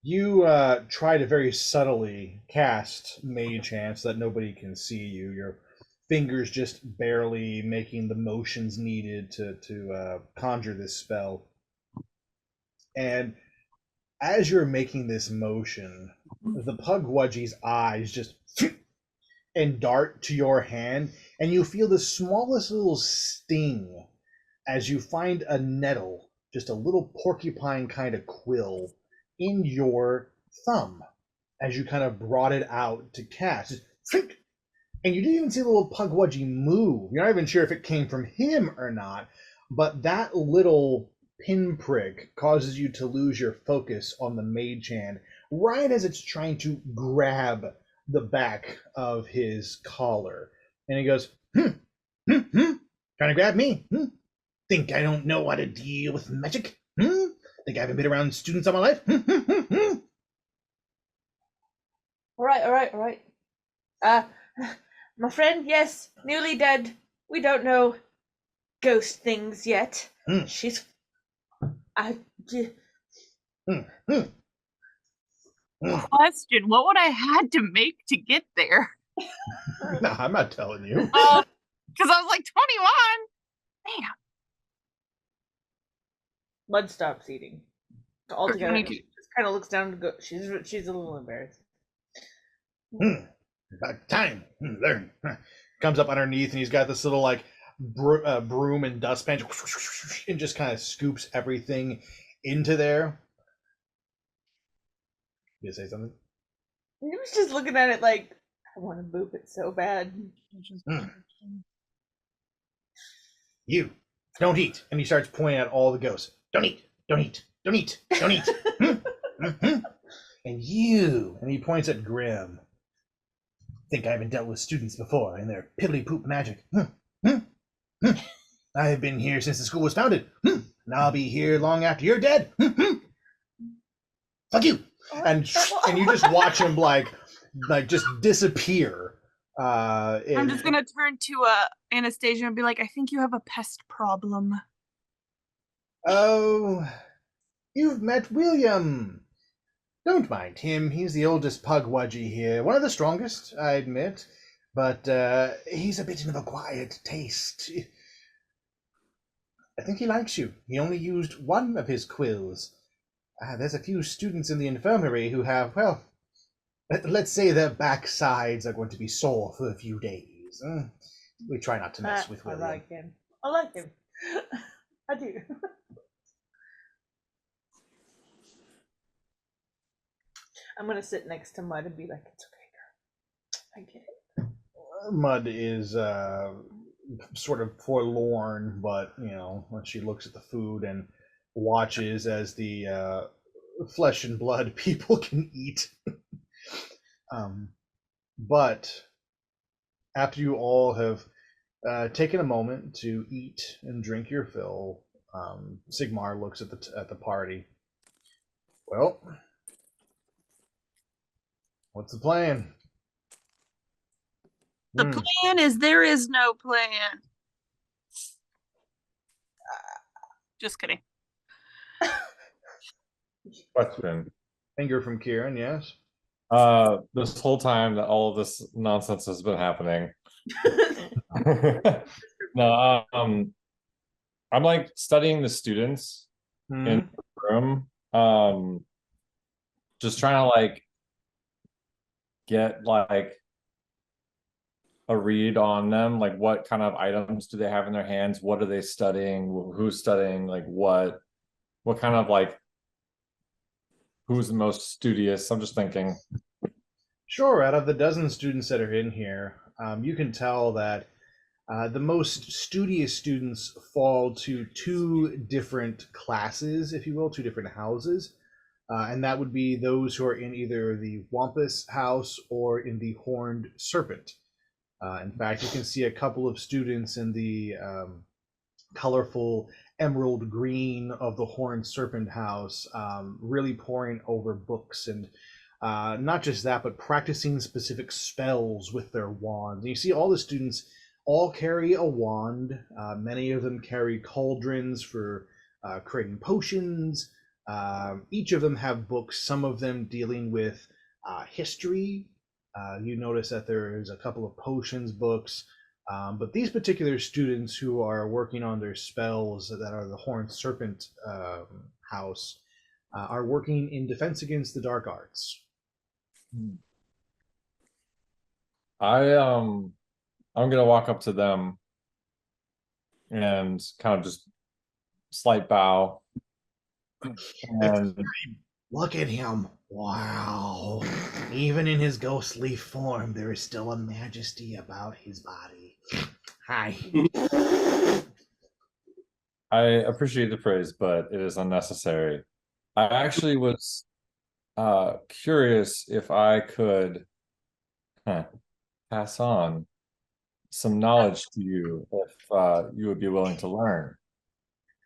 you try to very subtly cast Mage Hand so that nobody can see you. Your fingers just barely making the motions needed to conjure this spell. And as you're making this motion, the Pugwudgie's eyes just and dart to your hand, and you feel the smallest little sting as you find a nettle, just a little porcupine kind of quill, in your thumb as you kind of brought it out to cast. And you didn't even see the little Pugwudgie move. You're not even sure if it came from him or not, but that little pinprick causes you to lose your focus on the mage hand right as it's trying to grab the back of his collar. And he goes, trying to grab me? Think I don't know how to deal with magic? Think I haven't been around students all my life? All right. My friend, yes, newly dead. We don't know ghost things yet. She's. Question: what would I had to make to get there? No, I'm not telling you. Because I was like 21. Damn. Mud stops eating. altogether. Thank She you. just kind of looks down and go. She's a little embarrassed. About time. Learn. Comes up underneath, and he's got this little like broom and dustpan, and just kind of scoops everything into there. You say something? He was just looking at it like, I want to boop it so bad. You don't eat. And he starts pointing at all the ghosts. Don't eat. Don't eat. Don't eat. Don't eat. And you. And he points at Grim. Think I haven't dealt with students before and their piddly poop magic. I have been here since the school was founded. And I'll be here long after you're dead. Fuck you. And you just watch him like just disappear. I'm just gonna turn to Anastasia and be like, I think you have a pest problem. Oh, you've met William. Don't mind him. He's the oldest pugwudgie here. One of the strongest, I admit. But he's a bit of a quiet taste. I think he likes you. He only used one of his quills. There's a few students in the infirmary who have, well, let's say their backsides are going to be sore for a few days. We try not to mess with William. I like him. I like him. I do. I'm gonna sit next to Mud and be like, it's okay, girl. I get it. Mud is sort of forlorn, but when she looks at the food and watches as the flesh and blood people can eat. But after you all have taken a moment to eat and drink your fill, Sigmar looks at the party. Well, what's the plan? The plan is there is no plan. Just kidding. Question. Finger from Kieran, yes. This whole time that all of this nonsense has been happening. No, I'm like studying the students in the room. Just trying to like get like a read on them, like what kind of items do they have in their hands, what are they studying, who's studying, like what kind of like who's the most studious. I'm just thinking. Sure, out of the dozen students that are in here, you can tell that the most studious students fall to two different classes, if you will, two different houses. And that would be those who are in either the Wampus house or in the Horned Serpent. In fact, you can see a couple of students in the colorful emerald green of the Horned Serpent house, really poring over books and not just that, but practicing specific spells with their wands. And you see all the students all carry a wand. Many of them carry cauldrons for creating potions. Each of them have books, some of them dealing with history. You notice that there is a couple of potions books, but these particular students who are working on their spells that are the Horned Serpent house are working in defense against the dark arts. I'm gonna walk up to them and kind of just slight bow. And look at him. Wow. Even in his ghostly form, there is still a majesty about his body. Hi. I appreciate the praise, but it is unnecessary. I actually was curious if I could pass on some knowledge to you if you would be willing to learn.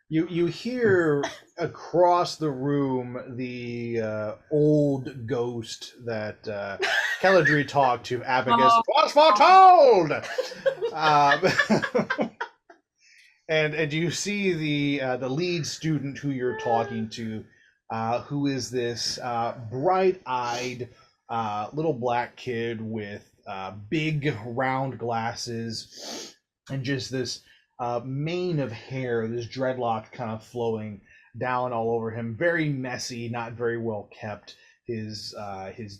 You hear across the room the old ghost that Keladri talked to, Abacus. Was foretold! And you see the lead student who you're talking to, who is this bright-eyed little black kid with big round glasses and just this mane of hair, this dreadlock kind of flowing down all over him. Very messy, not very well kept. His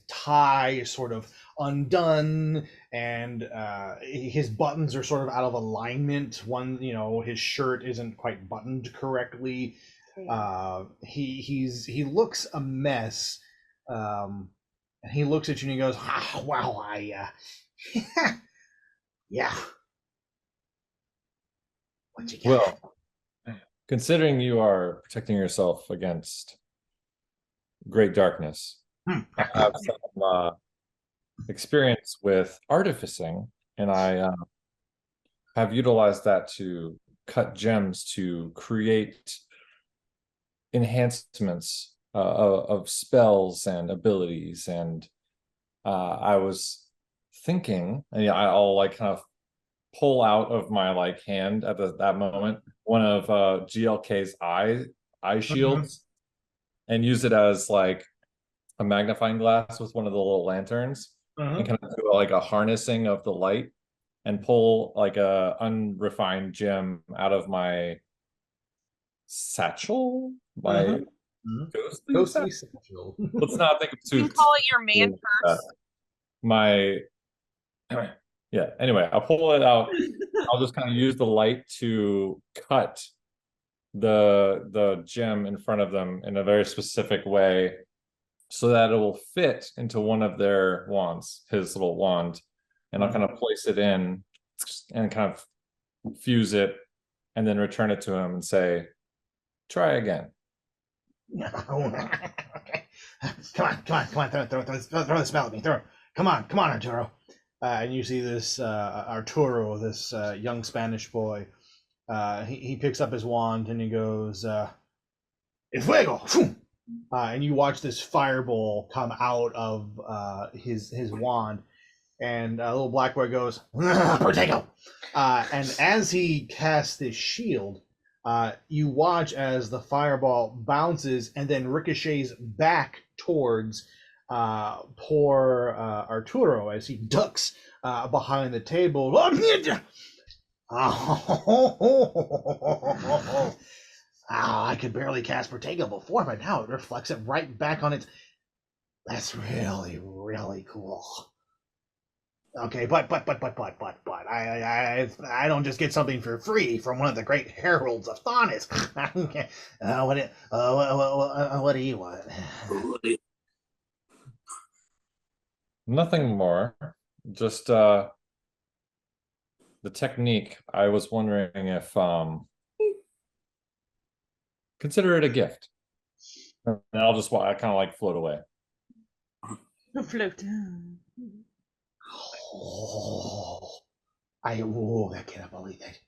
tie is sort of undone, and his buttons are sort of out of alignment. One, his shirt isn't quite buttoned correctly. He looks a mess. And he looks at you and he goes, "Wow, yeah. What you got?" Well, considering you are protecting yourself against great darkness, I have some experience with artificing, and I have utilized that to cut gems to create enhancements of spells and abilities. And I was thinking, and I'll like kind of pull out of my like hand at that moment one of GLK's eye shields and use it as like a magnifying glass with one of the little lanterns and kind of do like a harnessing of the light and pull like a unrefined gem out of my satchel, my ghostly satchel. Let's not think of You too can call it your man purse. my yeah, anyway, I'll pull it out. I'll just kind of use the light to cut the gem in front of them in a very specific way so that it will fit into one of their wands, his little wand. And I'll kind of place it in and kind of fuse it and then return it to him and say, try again. Okay. Come on, throw the spell at me. Come on, Arturo. And you see this Arturo, this young Spanish boy. He picks up his wand and he goes, "En fuego!" And you watch this fireball come out of his wand, and a little black boy goes, "Protego!" And as he casts this shield, you watch as the fireball bounces and then ricochets back towards poor Arturo as he ducks behind the table. I could barely cast Protego before, but now it reflects it right back on its. That's really, really cool. Okay, but I don't just get something for free from one of the great heralds of Thonis. What do you want? Nothing more. Just the technique. I was wondering if consider it a gift. And I'll just I kind of like float away. Float. I cannot believe it.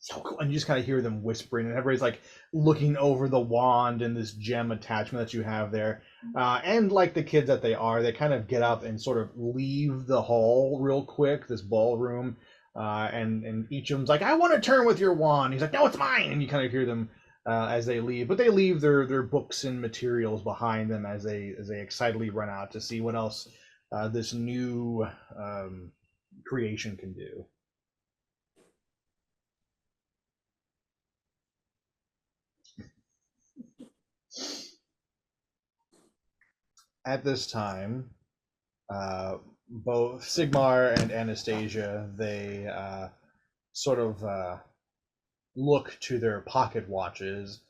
So cool. And you just kind of hear them whispering, and everybody's like looking over the wand and this gem attachment that you have there. And like the kids that they are, they kind of get up and sort of leave the hall real quick, this ballroom. And each of them's like, "I want to turn with your wand." He's like, "No, it's mine." And you kind of hear them as they leave, but they leave their books and materials behind them as they excitedly run out to see what else this new creation can do. At this time, both Sigmar and Anastasia, they sort of look to their pocket watches.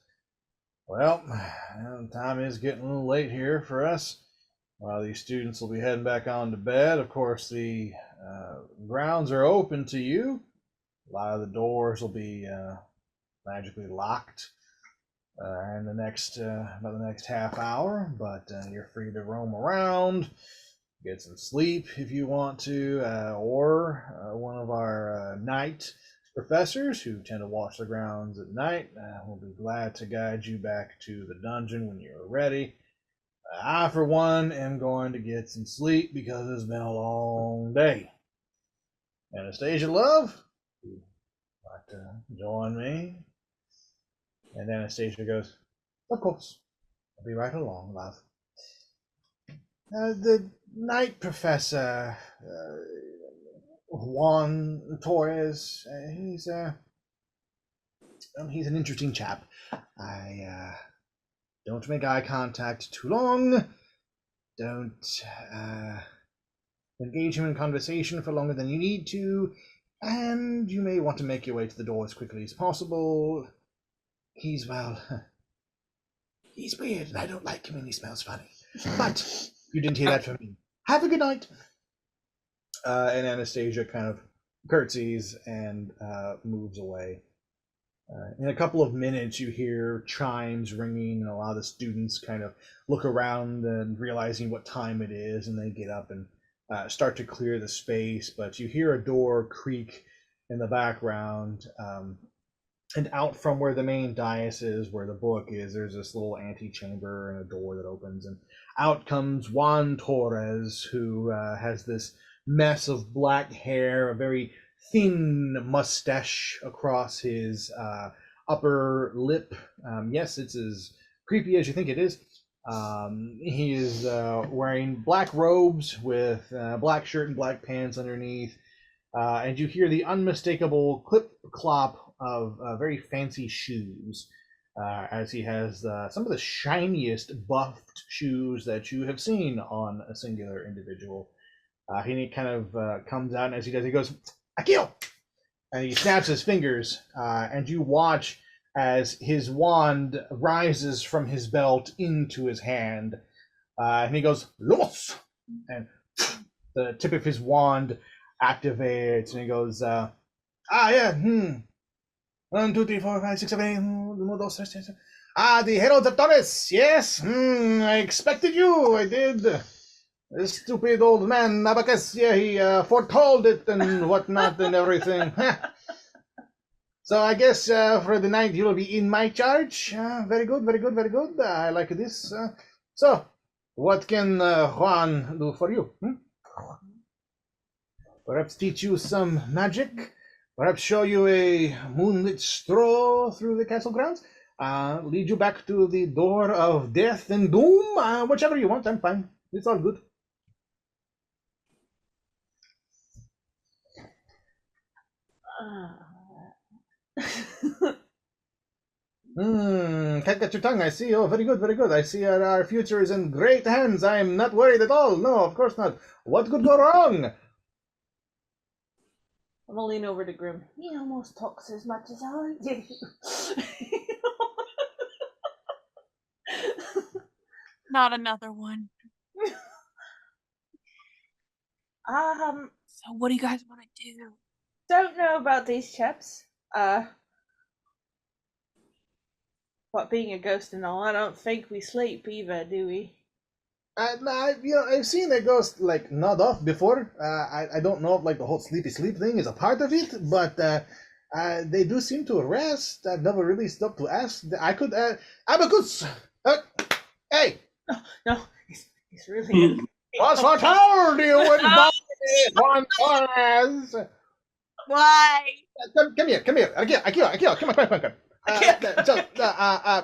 Well, time is getting a little late here for us. These students will be heading back on to bed. Of course, the grounds are open to you. A lot of the doors will be magically locked in the next about the next half hour, but you're free to roam around, get some sleep if you want to, or one of our night professors who tend to watch the grounds at night will be glad to guide you back to the dungeon when you're ready. I, for one, am going to get some sleep because it's been a long day. Anastasia, love, would you like to join me? And Anastasia goes, "Of course. I'll be right along, love." The night professor, Juan Torres, he's He's an interesting chap. I don't make eye contact too long. Don't engage him in conversation for longer than you need to. And you may want to make your way to the door as quickly as possible. He's, well, he's weird, and I don't like him, and he smells funny. But you didn't hear that from me. Have a good night. And Anastasia kind of curtsies and moves away. In a couple of minutes, you hear chimes ringing, and a lot of the students kind of look around and realizing what time it is, and they get up and start to clear the space. But you hear a door creak in the background, and out from where the main dais is, where the book is, there's this little antechamber and a door that opens, and out comes Juan Torres, who has this mess of black hair, a very thin mustache across his upper lip. Yes, it's as creepy as you think it is. He is wearing black robes with black shirt and black pants underneath. And you hear the unmistakable clip-clop of very fancy shoes, as he has some of the shiniest buffed shoes that you have seen on a singular individual. He kind of comes out, and as he does, he goes, Akio! And he snaps his fingers, and you watch as his wand rises from his belt into his hand. And he goes, Los! And the tip of his wand activates, and he goes, yeah, 1, 2, 3, 4, 5, 6, 7, 8, 1, 2, 3, 4. The Herald of Torres, yes, I expected you, I did. This stupid old man, Abacus, yeah, he foretold it and whatnot and everything. So I guess for the night you will be in my charge. Very good, very good, very good. I like this. So, what can Juan do for you? Perhaps teach you some magic? Perhaps show you a moonlit stroll through the castle grounds? Lead you back to the door of death and doom? Whichever you want, I'm fine. It's all good. Can't get your tongue, I see. Oh, very good, very good. I see our future is in great hands. I am not worried at all. No, of course not. What could go wrong? I'm gonna lean over to Grim. He almost talks as much as I do. Not another one. So what do you guys want to do? Don't know about these chaps. What, being a ghost and all, I don't think we sleep either, do we? I've seen a ghost like nod off before. I don't know if like the whole sleepy sleep thing is a part of it, but they do seem to rest. I've never really stopped to ask. I could Abacus. Hey. No, he's really. What's what told you with Juan Torres? Why? Come here. Akio, come on.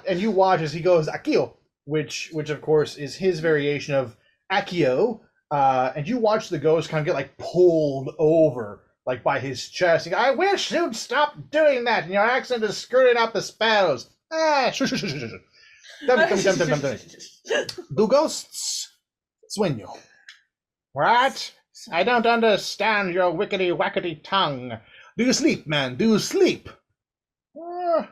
And you watch as he goes, Akio, which of course is his variation of Akio, and you watch the ghost kind of get like pulled over, like by his chest. I wish you'd stop doing that, and your accent is screwing up the spells. Shush. Tell me. Do ghosts sueño? What? I don't understand your wickety-wackety tongue. Do you sleep, man? Do you sleep? Yeah,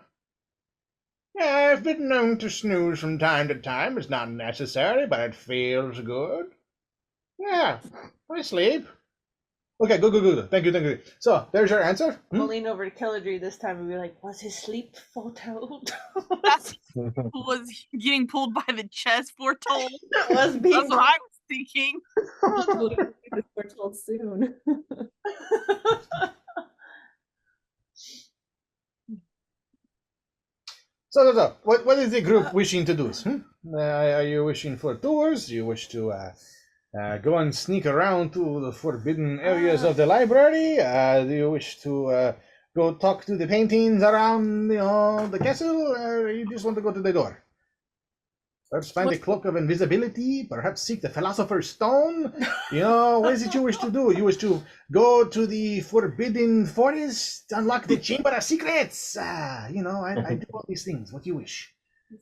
I've been known to snooze from time to time. It's not necessary, but it feels good. Yeah, I sleep. Okay, good. Thank you. So, there's your answer. We'll lean over to Killadry this time and be like, was his sleep foretold? That's was getting pulled by the chest foretold. Was being That's what I was thinking. We're told soon. So, what is the group wishing to do? Are you wishing for tours? Do you wish to go and sneak around to the forbidden areas of the library? Do you wish to go talk to the paintings around, the castle? Or you just want to go to the door? Perhaps find a cloak of invisibility. Perhaps seek the philosopher's stone. What is it you wish to do? You wish to go to the forbidden forest, unlock the chamber of secrets. I do all these things. What do you wish?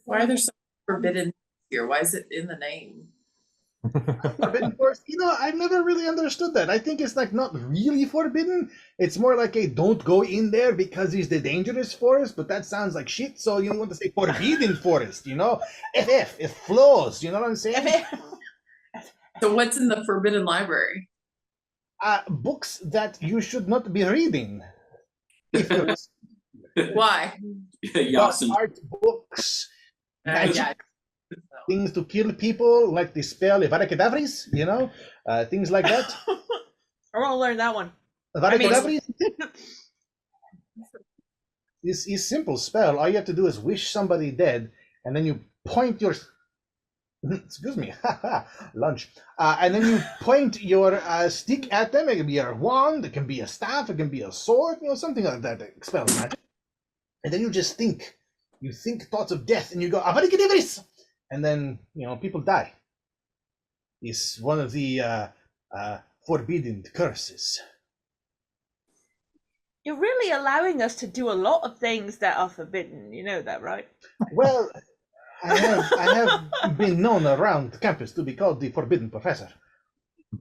Why are there so forbidden here? Why is it in the name? Forbidden forest. I've never really understood that. I think it's like not really forbidden. It's more like a don't go in there because it's the dangerous forest, but that sounds like shit. So you want to say forbidden forest, FF, it flows, you know what I'm saying? So what's in the forbidden library? Books that you should not be reading. Why? Yasin. Art books. Magic Yeah. things to kill people, like the spell Evaricadavris, things like that. I want to learn that one. Evaricadavris is simple spell. All you have to do is wish somebody dead, and then you point your excuse me, lunch. And then you point your stick at them. It can be a wand, it can be a staff, it can be a sword, something like that. Spell magic. And then you just think. You think thoughts of death, and you go Avaricadavris! And then, people die. It's one of the forbidden curses. You're really allowing us to do a lot of things that are forbidden. You know that, right? Well, I have been known around campus to be called the Forbidden Professor.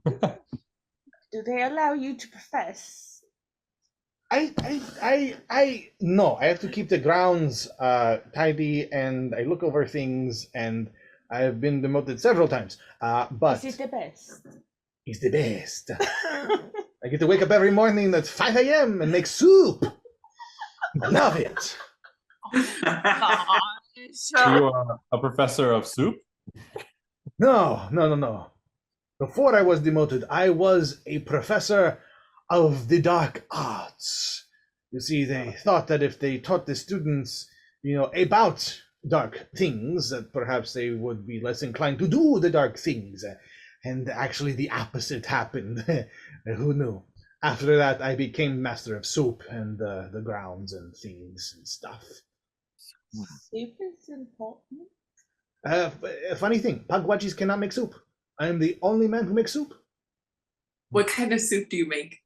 Do they allow you to profess? No, I have to keep the grounds tidy, and I look over things, and I've been demoted several times. But This is the best. he's the best. I get to wake up every morning at 5 a.m. and make soup. Love it. You are a professor of soup? No. Before I was demoted, I was a professor of the dark arts. You see, they thought that if they taught the students, about dark things, that perhaps they would be less inclined to do the dark things. And actually the opposite happened. Who knew? After that, I became master of soup and the grounds and things and stuff. Soup is important. Funny thing, Pagwajis cannot make soup. I am the only man who makes soup. What kind of soup do you make?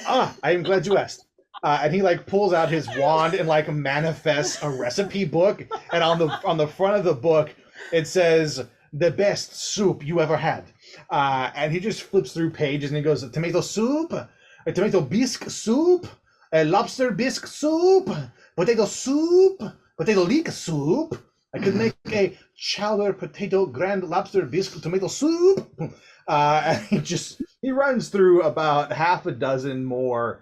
I am glad you asked. And he pulls out his wand and manifests a recipe book. And on the front of the book, it says the best soup you ever had. And he just flips through pages and he goes, tomato soup, a tomato bisque soup, a lobster bisque soup, potato soup, potato leek soup. I could make a chowder potato grand lobster bisque tomato soup. And he runs through about half a dozen more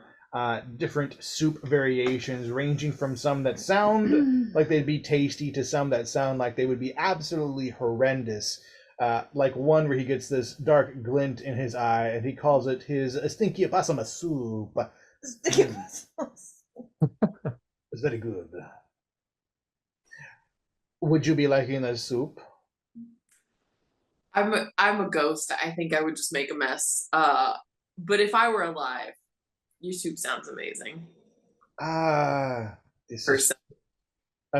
different soup variations, ranging from some that sound like they'd be tasty to some that sound like they would be absolutely horrendous. Like one where he gets this dark glint in his eye, and he calls it his stinky opossum soup. It's very good. Would you be liking a soup? I'm a ghost. I think I would just make a mess. But if I were alive, your soup sounds amazing. I'm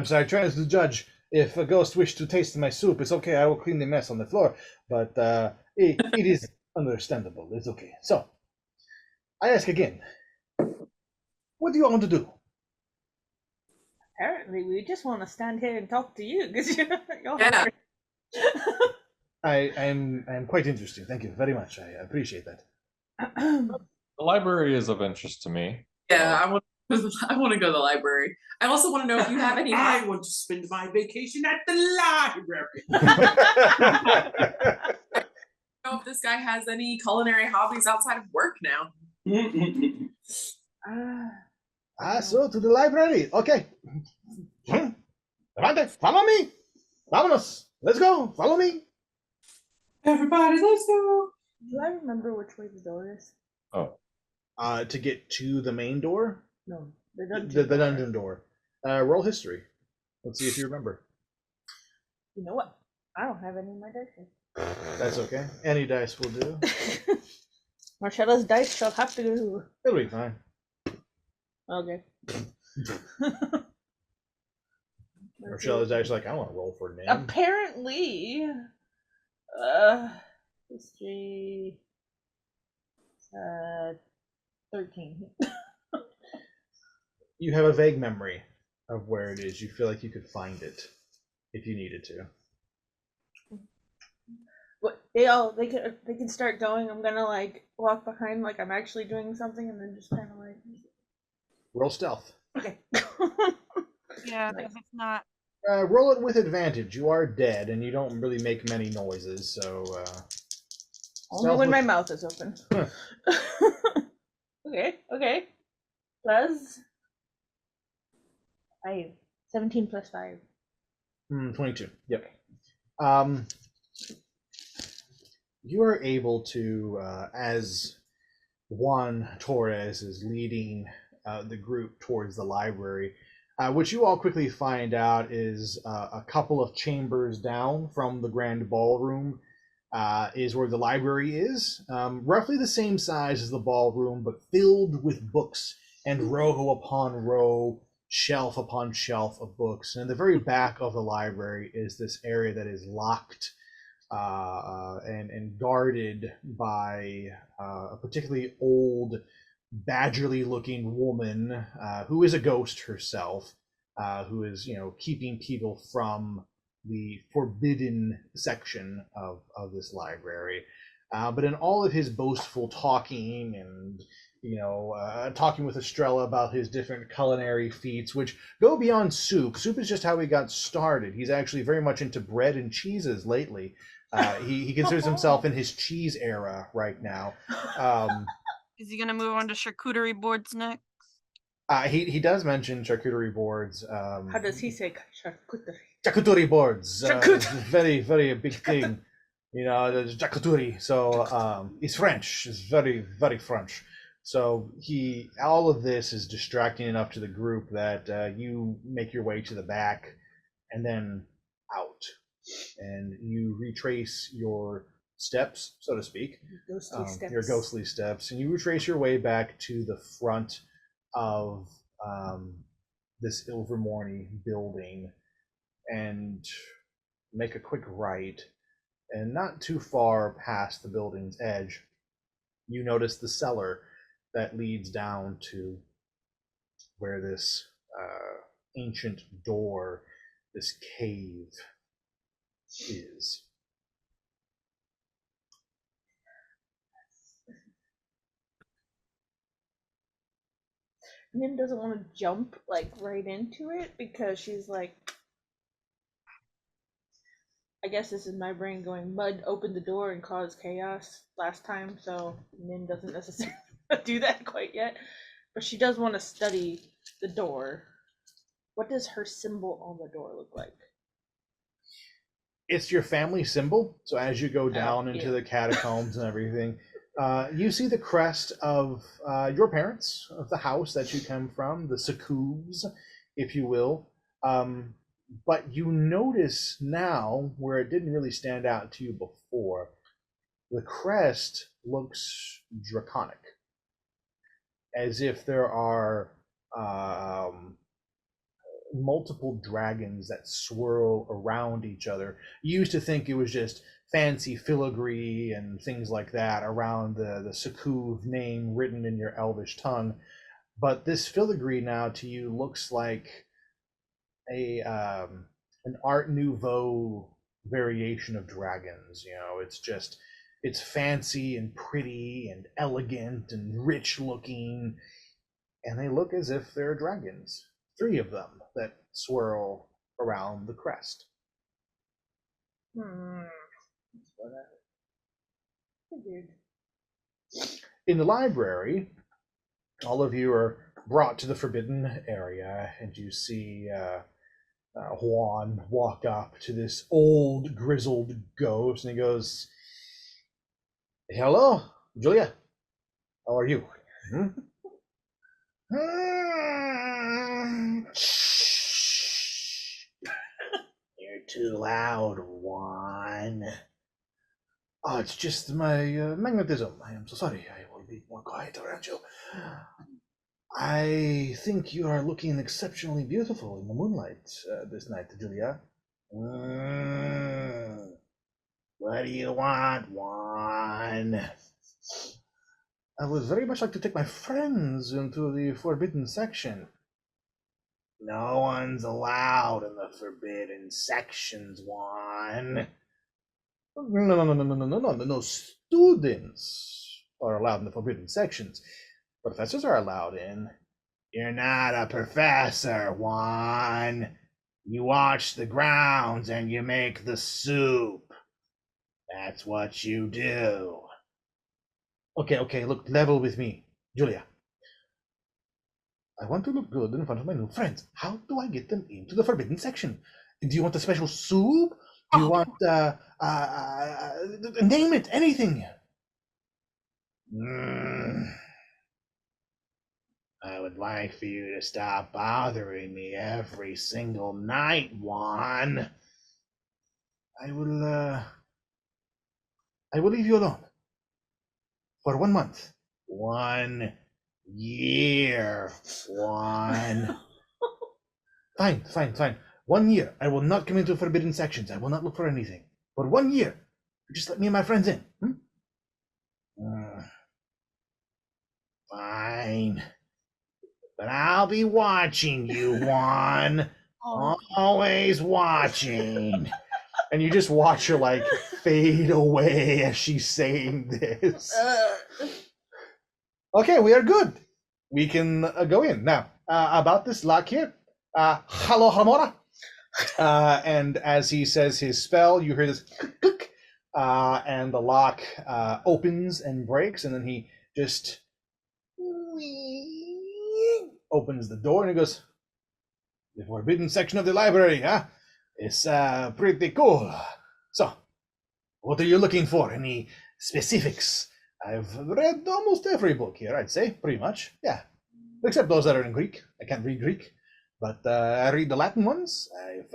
sorry, trying to judge. If a ghost wished to taste my soup, it's okay. I will clean the mess on the floor. But it is understandable. It's okay. So, I ask again. What do you want to do? Apparently, we just want to stand here and talk to you because you're Yeah. I'm quite interested. Thank you very much. I appreciate that. The library is of interest to me. Yeah, I want to go to the library. I also want to know if you have any. I want to spend my vacation at the library. Know if this guy has any culinary hobbies outside of work now. So to the library. Okay. Avante, follow me. Vámonos. Let's go. Follow me. Everybody, let's go. Do I remember which way the door is? Oh, To get to the main door, No, the dungeon. the dungeon door. Roll history. Let's see if you remember. You know what? I don't have any in my dice. That's okay. Any dice will do. Marcella's dice shall have to go. It'll be fine. Okay. Rochelle's actually like, I want to roll for a name. Apparently, history, 13. You have a vague memory of where it is. You feel like you could find it if you needed to. What they can start going. I'm gonna like walk behind like I'm actually doing something, and then just kind of like Roll stealth. okay. Yeah, Nice. if it's not. Roll it with advantage. You are dead, and you don't really make many noises, so. Only when with- my mouth is open. Okay. Plus 5. 17 plus 5. 22. Yep. You are able to, as Juan Torres is leading the group towards the library, what you all quickly find out is a couple of chambers down from the grand ballroom is where the library is. Roughly the same size as the ballroom, but filled with books and row upon row, shelf upon shelf of books. And in the very back of the library is this area that is locked and guarded by a particularly old, badgerly-looking woman who is a ghost herself, who is, keeping people from the forbidden section of this library. But in all of his boastful talking and talking with Estrella about his different culinary feats, which go beyond soup. Soup is just how he got started. He's actually very much into bread and cheeses lately. He considers himself in his cheese era right now. Is he gonna move on to charcuterie boards next? He does mention charcuterie boards. How does he say charcuterie? Charcuterie boards. Charcut- Very, very a big thing. The charcuterie. So he's French. He's very, very French. So all of this is distracting enough to the group that you make your way to the back and then out. And you retrace your steps, so to speak. Ghostly steps. Your ghostly steps. And you retrace your way back to the front of this Ilvermorny building and make a quick right. And not too far past the building's edge, you notice the cellar that leads down to where this ancient door, this cave, is. Nim doesn't want to jump like right into it because she's like, I guess this is my brain going, Mud opened the door and caused chaos last time, so Nim doesn't necessarily do that quite yet. But she does want to study the door. What does her symbol on the door look like? It's your family symbol. So as you go down into the catacombs and everything, you see the crest of your parents, of the house that you come from, the Sakoubs, if you will. But you notice now, where it didn't really stand out to you before, the crest looks draconic. As if there are multiple dragons that swirl around each other. You used to think it was just fancy filigree and things like that around the Sakouv name written in your Elvish tongue. But this filigree now to you looks like an Art Nouveau variation of dragons. It's fancy and pretty and elegant and rich looking, and they look as if they're dragons. 3 of them that swirl around the crest. That's what I figured. In the library, all of you are brought to the forbidden area, and you see Juan walk up to this old, grizzled ghost, and he goes, "Hello, Julia. How are you?" You're too loud, Juan. Oh, it's just my magnetism. I am so sorry. I will be more quiet around you. I think you are looking exceptionally beautiful in the moonlight this night, Julia. What do you want, Juan? I would very much like to take my friends into the forbidden section. No one's allowed in the forbidden sections, Juan. No. Students are allowed in the forbidden sections. Professors are allowed in. You're not a professor, Juan. You watch the grounds and you make the soup. That's what you do. Okay, look, level with me. Julia. I want to look good in front of my new friends. How do I get them into the forbidden section? Do you want a special soup? Do you want, name it, anything? I would like for you to stop bothering me every single night, Juan. I will leave you alone. For 1 month. 1 year, Juan. Fine. 1 year. I will not come into forbidden sections. I will not look for anything. For 1 year. Just let me and my friends in. Fine. But I'll be watching you, Juan. Always watching. And you just watch her like fade away as she's saying this. Okay, we are good. We can go in. Now, about this lock here. Hello, Hamora. And as he says his spell, you hear this click, and the lock opens and breaks, and then he just opens the door and he goes, the forbidden section of the library, huh? It's pretty cool. So, what are you looking for? Any specifics? I've read almost every book here, I'd say, pretty much. Yeah, except those that are in Greek. I can't read Greek, but I read the Latin ones. I've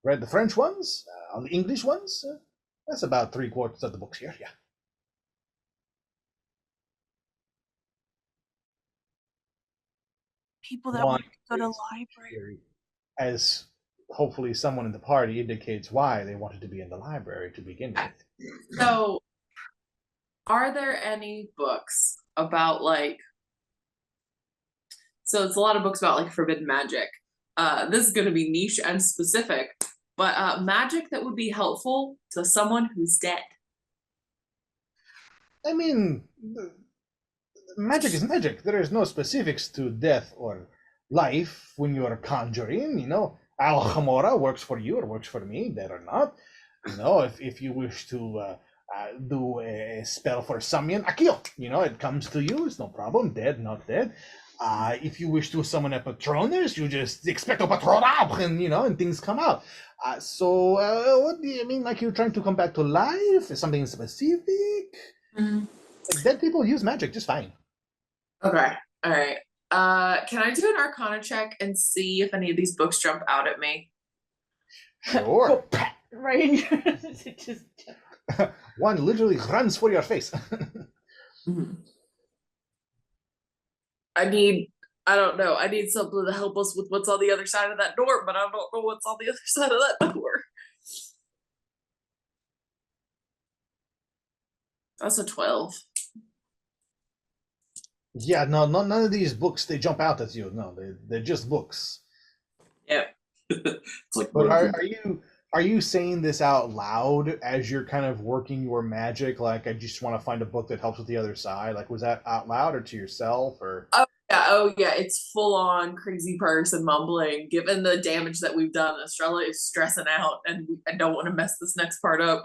read the French ones, the English ones. That's about 3/4 of the books here, yeah. People that want to go to library. As hopefully someone in the party indicates why they wanted to be in the library to begin with. So, are there any books about like? So it's a lot of books about like forbidden magic. This is going to be niche and specific, but magic that would be helpful to someone who's dead. I mean, magic is magic. There is no specifics to death or life when you are conjuring. You know, Alhamora works for you or works for me, dead or not. You know, if you wish to do a spell for Samian, Akil, you know, it comes to you. It's no problem. Dead, not dead. If you wish to summon a Patronus, you just expect a Patronab, and you know, and things come out. So, what do you mean? Like you're trying to come back to life? Is something specific? Mm-hmm. Like, dead people use magic just fine. Okay, all right. Can I do an Arcana check and see if any of these books jump out at me? Sure. Right in your it just One literally runs for your face. Mm-hmm. I don't know. I need something to help us with what's on the other side of that door, but I don't know what's on the other side of that door. That's a 12. Yeah, no, none of these books, they jump out at you. No, they're just books. Yep. It's like, But are you saying this out loud as you're kind of working your magic? Like, I just want to find a book that helps with the other side. Like, was that out loud or to yourself or? Oh yeah, it's full on crazy person mumbling. Given the damage that we've done, Estrella is stressing out, and I don't want to mess this next part up.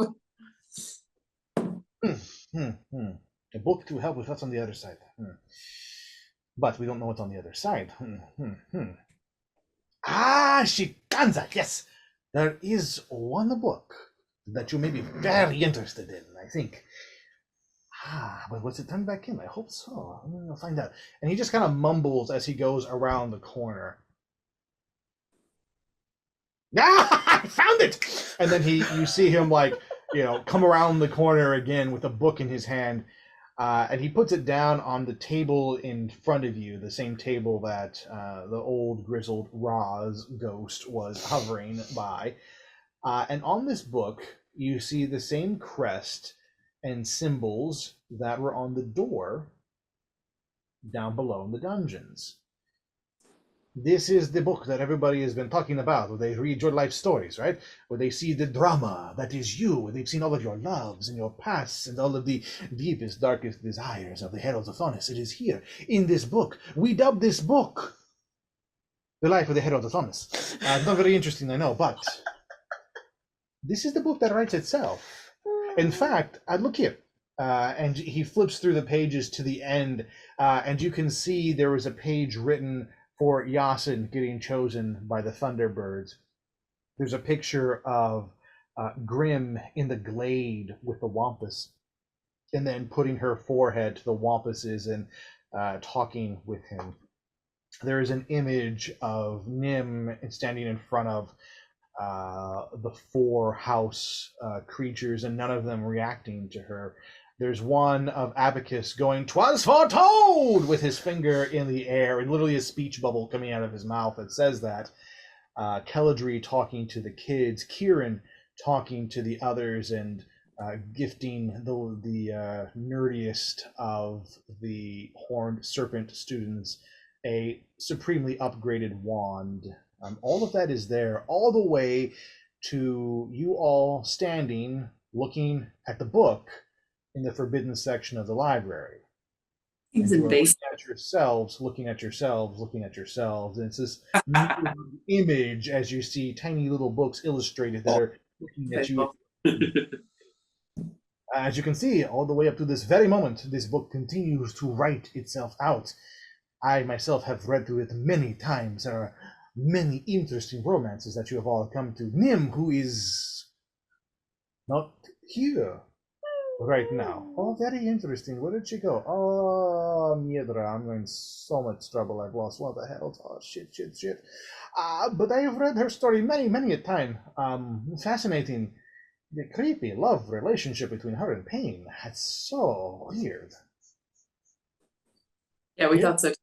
A book to help with what's on the other side. But we don't know what's on the other side. Ah, Shikanza, yes. There is one book that you may be very interested in, I think. But was it turned back in? I hope so. I'm gonna find out. And he just kind of mumbles as he goes around the corner. Ah, I found it! And then you see him like, you know, come around the corner again with a book in his hand. And he puts it down on the table in front of you, the same table that the old grizzled Roz ghost was hovering by. And on this book, you see the same crest and symbols that were on the door down below in the dungeons. This is the book that everybody has been talking about, where they read your life stories, right? Where they see the drama that is you, where they've seen all of your loves and your pasts and all of the deepest, darkest desires of the heralds of Thonis. It is here, in this book. We dub this book The Life of the Herald of Thonis. It's not very interesting, I know, but this is the book that writes itself. In fact, look here. And he flips through the pages to the end, and you can see there was a page written for Yasin getting chosen by the Thunderbirds. There's a picture of Grim in the glade with the Wampus, and then putting her forehead to the Wampus's and talking with him. There is an image of Nim standing in front of the 4 house creatures, and none of them reacting to her. There's one of Abacus going, "'Twas foretold!" with his finger in the air, and literally a speech bubble coming out of his mouth that says that. Keladri talking to the kids, Kieran talking to the others, and gifting the nerdiest of the Horned Serpent students a supremely upgraded wand. All of that is there, all the way to you all standing, looking at the book in the forbidden section of the library. He's And you are looking invasive. at yourselves, looking at yourselves, looking at yourselves. And it's this image as you see tiny little books illustrated that are looking at you. As you can see, all the way up to this very moment, this book continues to write itself out. I myself have read through it many times. There are many interesting romances that you have all come to. Nim, who is not here right now. Oh, very interesting. Where did she go? Oh, Miedra, I'm in so much trouble. I've lost one of the heralds. Oh, shit. But I have read her story many a time. Fascinating. The creepy love relationship between her and Pain. That's so weird. Yeah, we thought so.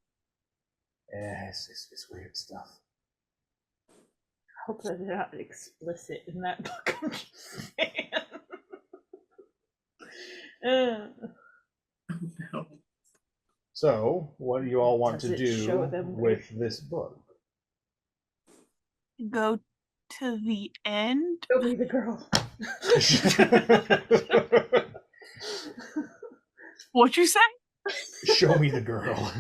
Yes, it's weird stuff. I hope that they're not explicit in that book. I'm just saying. No. So, what do you all want Does to it show do them with this book? Go to the end. Show me the girl. What'd you say? Show me the girl.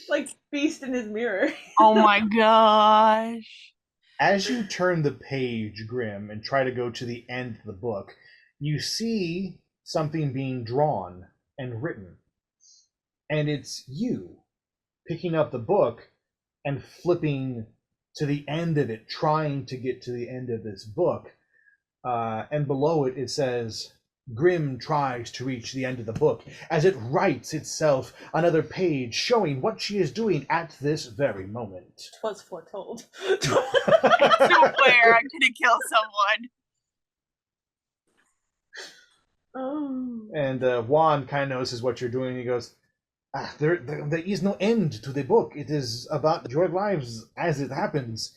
Like Beast in his mirror. Oh my gosh. As you turn the page, Grim, and try to go to the end of the book, you see something being drawn and written. And it's you picking up the book and flipping to the end of it, trying to get to the end of this book. And below it, it says, Grim tries to reach the end of the book as it writes itself another page showing what she is doing at this very moment. 'Twas foretold. I swear I could have killed someone. Oh. And Juan kind of notices what you're doing. He goes, there is no end to the book. It is about your lives as it happens.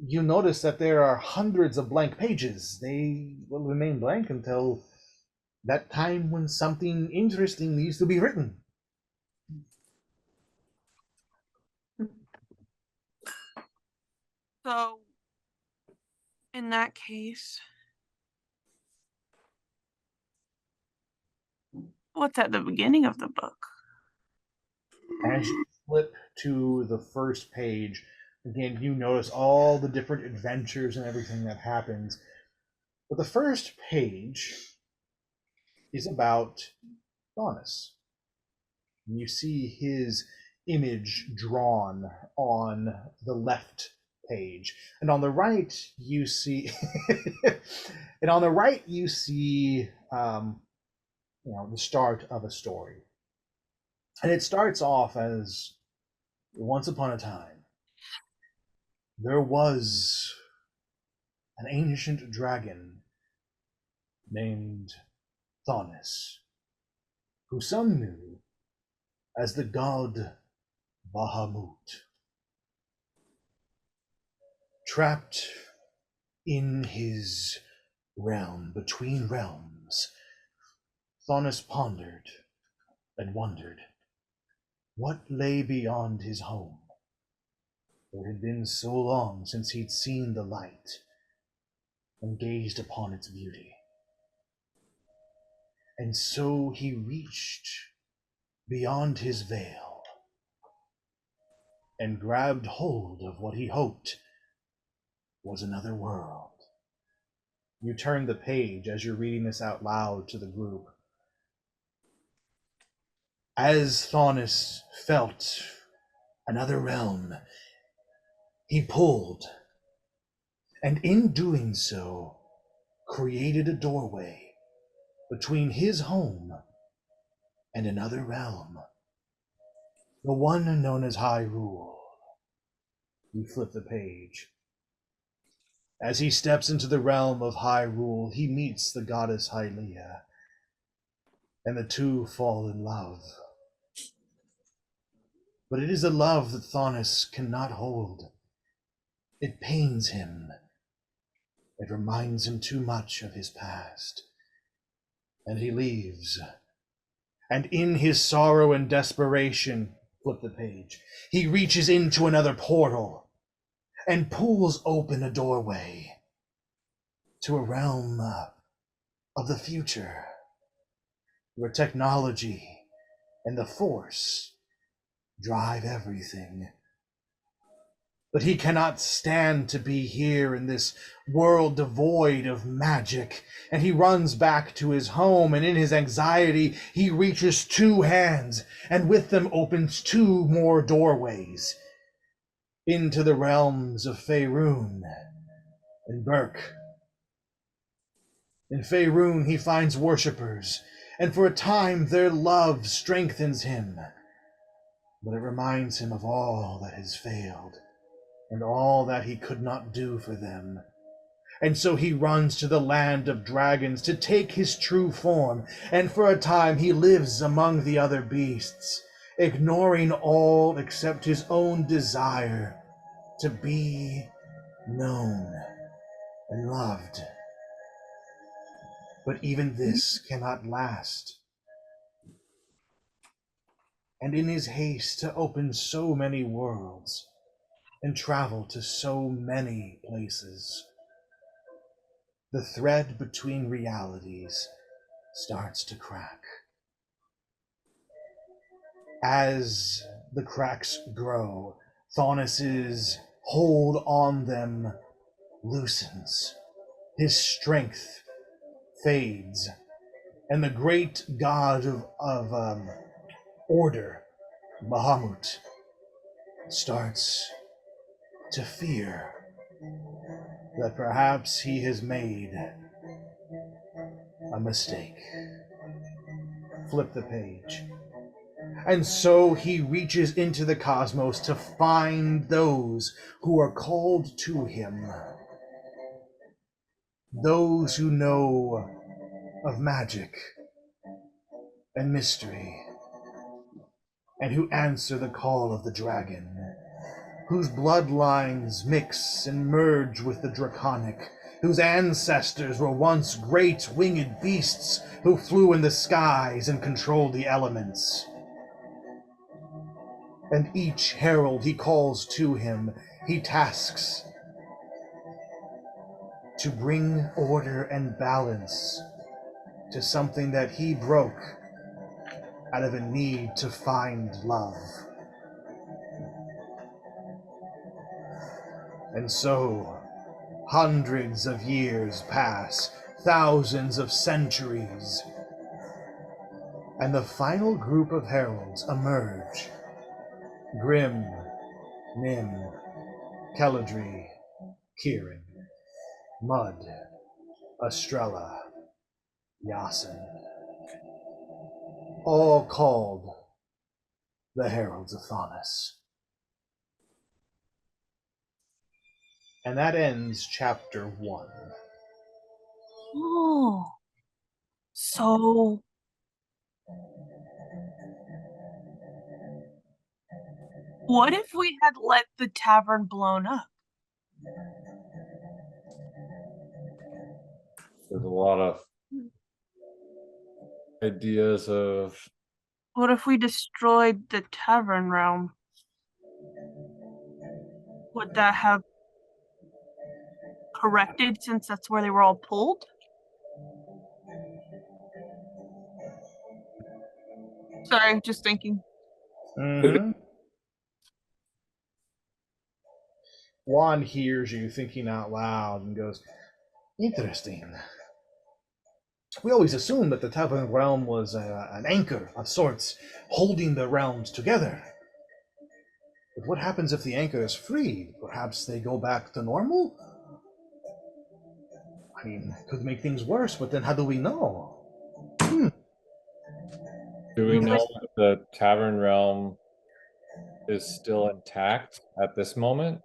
You notice that there are hundreds of blank pages. They will remain blank until that time when something interesting needs to be written. So, in that case, what's at the beginning of the book? As you flip to the first page, again, you notice all the different adventures and everything that happens. But the first page is about Thonis. You see his image drawn on the left page, and on the right you see the start of a story. And it starts off as, once upon a time, there was an ancient dragon named Thonis, who some knew as the god Bahamut. Trapped in his realm between realms, Thaunis pondered and wondered what lay beyond his home. It had been so long since he'd seen the light and gazed upon its beauty. And so he reached beyond his veil and grabbed hold of what he hoped was another world. You turn the page as you're reading this out loud to the group. As Thaunis felt another realm, he pulled, and in doing so, created a doorway between his home and another realm, the one known as Hyrule. You flip the page. As he steps into the realm of Hyrule, he meets the goddess Hylia, and the two fall in love. But it is a love that Thaunis cannot hold. It pains him. It reminds him too much of his past. And he leaves. And in his sorrow and desperation, flip the page, he reaches into another portal and pulls open a doorway to a realm of the future, where technology and the Force drive everything. But he cannot stand to be here in this world devoid of magic, and he runs back to his home, and in his anxiety, he reaches two hands, and with them opens two more doorways into the realms of Faerun and Burke. In Faerun, he finds worshippers, and for a time their love strengthens him, but it reminds him of all that has failed, and all that he could not do for them. And so he runs to the land of dragons to take his true form, and for a time he lives among the other beasts, ignoring all except his own desire to be known and loved. But even this cannot last. And in his haste to open so many worlds, and travel to so many places, the thread between realities starts to crack. As the cracks grow, Thaunis's hold on them loosens. His strength fades, and the great god of order, Bahamut, starts to fear that perhaps he has made a mistake. Flip the page. And so he reaches into the cosmos to find those who are called to him, those who know of magic and mystery, and who answer the call of the dragon, whose bloodlines mix and merge with the draconic, whose ancestors were once great winged beasts who flew in the skies and controlled the elements. And each herald he calls to him, he tasks to bring order and balance to something that he broke out of a need to find love. And so, hundreds of years pass, thousands of centuries, and the final group of heralds emerge. Grim, Nim, Keladri, Kieran, Mud, Estrella, Yasin, all called the Heralds of Thaunis. And that ends chapter 1. Oh, so What if we had let the tavern blown up? There's a lot of ideas of What if we destroyed the tavern realm? Would that have corrected since that's where they were all pulled? Sorry, just thinking. Mm-hmm. Juan hears you thinking out loud and goes, interesting. We always assumed that the Tavern realm was an anchor of sorts, holding the realms together. But what happens if the anchor is freed? Perhaps they go back to normal? I mean, it could make things worse, but then how do we know? do we know if the tavern realm is still intact at this moment?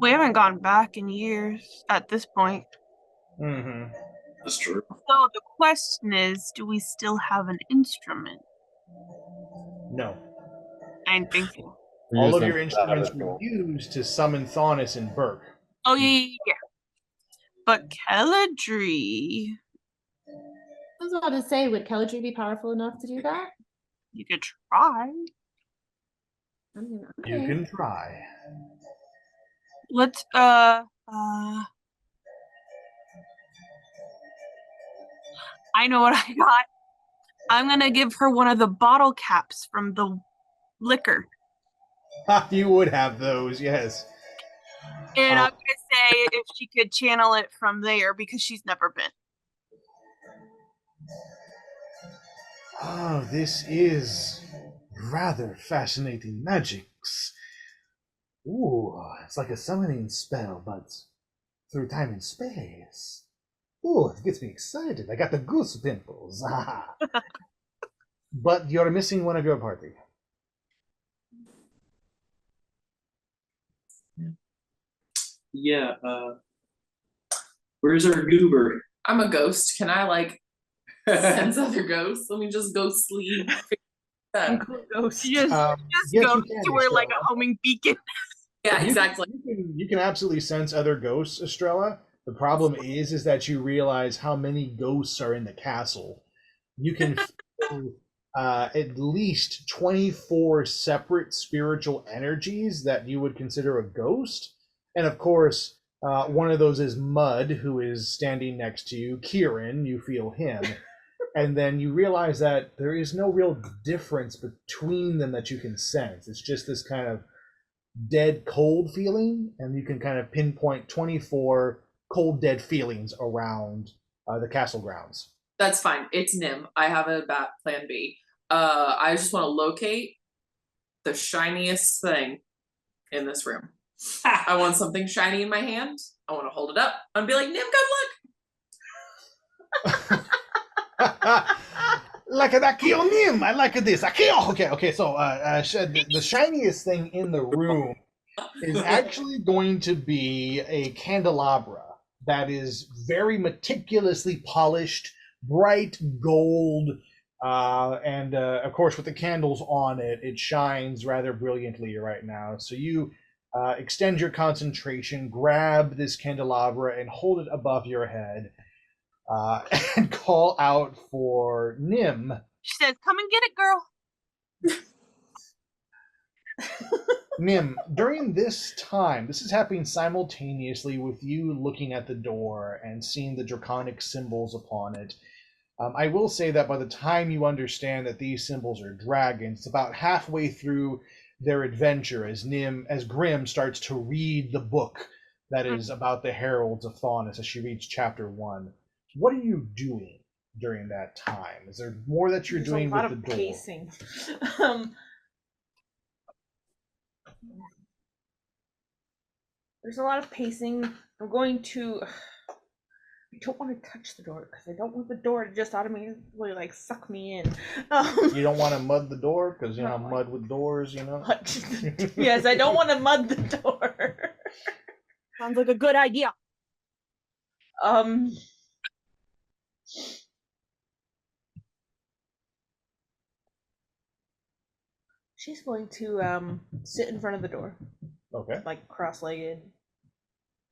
We haven't gone back in years at this point. Mm-hmm. That's true. So the question is, do we still have an instrument? No. I didn't think so. We All use of them your for instruments that ritual. were used to summon Thaunis and Burke. Oh yeah. But Keladri, I was about to say, would Keladri be powerful enough to do that? you could try. I mean, You okay. can try. Let's I know what I got. I'm gonna give her one of the bottle caps from the liquor. You would have those, yes. And I'm gonna say if she could channel it from there because she's never been. Oh, this is rather fascinating magics. Ooh, it's like a summoning spell, but through time and space. Ooh, it gets me excited. I got the goose pimples. But you're missing one of your party. Yeah. Where's our goober? I'm a ghost. Can I like sense other ghosts? Let me just go sleep. Ghost. She just Yes, goes you can, to her like a Estrella. homing beacon. Yeah, exactly. You can absolutely sense other ghosts, Estrella. The problem is that you realize how many ghosts are in the castle. You can feel at least 24 separate spiritual energies that you would consider a ghost. And of course, one of those is Mud, who is standing next to you. Kieran, you feel him. And then you realize that there is no real difference between them that you can sense. It's just this kind of dead cold feeling, and you can kind of pinpoint 24 cold dead feelings around the castle grounds. That's fine. It's Nim. I have a plan B. I just want to locate the shiniest thing in this room. I want something shiny in my hand. I want to hold it up and be like, Nim, come look. Like a Nim. I like this. Okay. So the shiniest thing in the room is actually going to be a candelabra that is very meticulously polished, bright gold, and of course with the candles on it, it shines rather brilliantly right now. So you extend your concentration, grab this candelabra, and hold it above your head. And call out for Nim. She says, "Come and get it, girl." Nim, during this time, this is happening simultaneously with you looking at the door and seeing the draconic symbols upon it. I will say that by the time you understand that these symbols are dragons, it's about halfway through their adventure as Grim starts to read the book that is about the heralds of Thaunis as she reads chapter 1. What are you doing during that time? Is there more that you're doing with the door? Pacing. There's a lot of pacing. I'm going to. I don't want to touch the door because I don't want the door to just automatically like suck me in. You don't want to mud the door because you know No. mud with doors, you know. Yes, I don't want to mud the door. Sounds like a good idea. she's going to sit in front of the door, Okay. like cross-legged,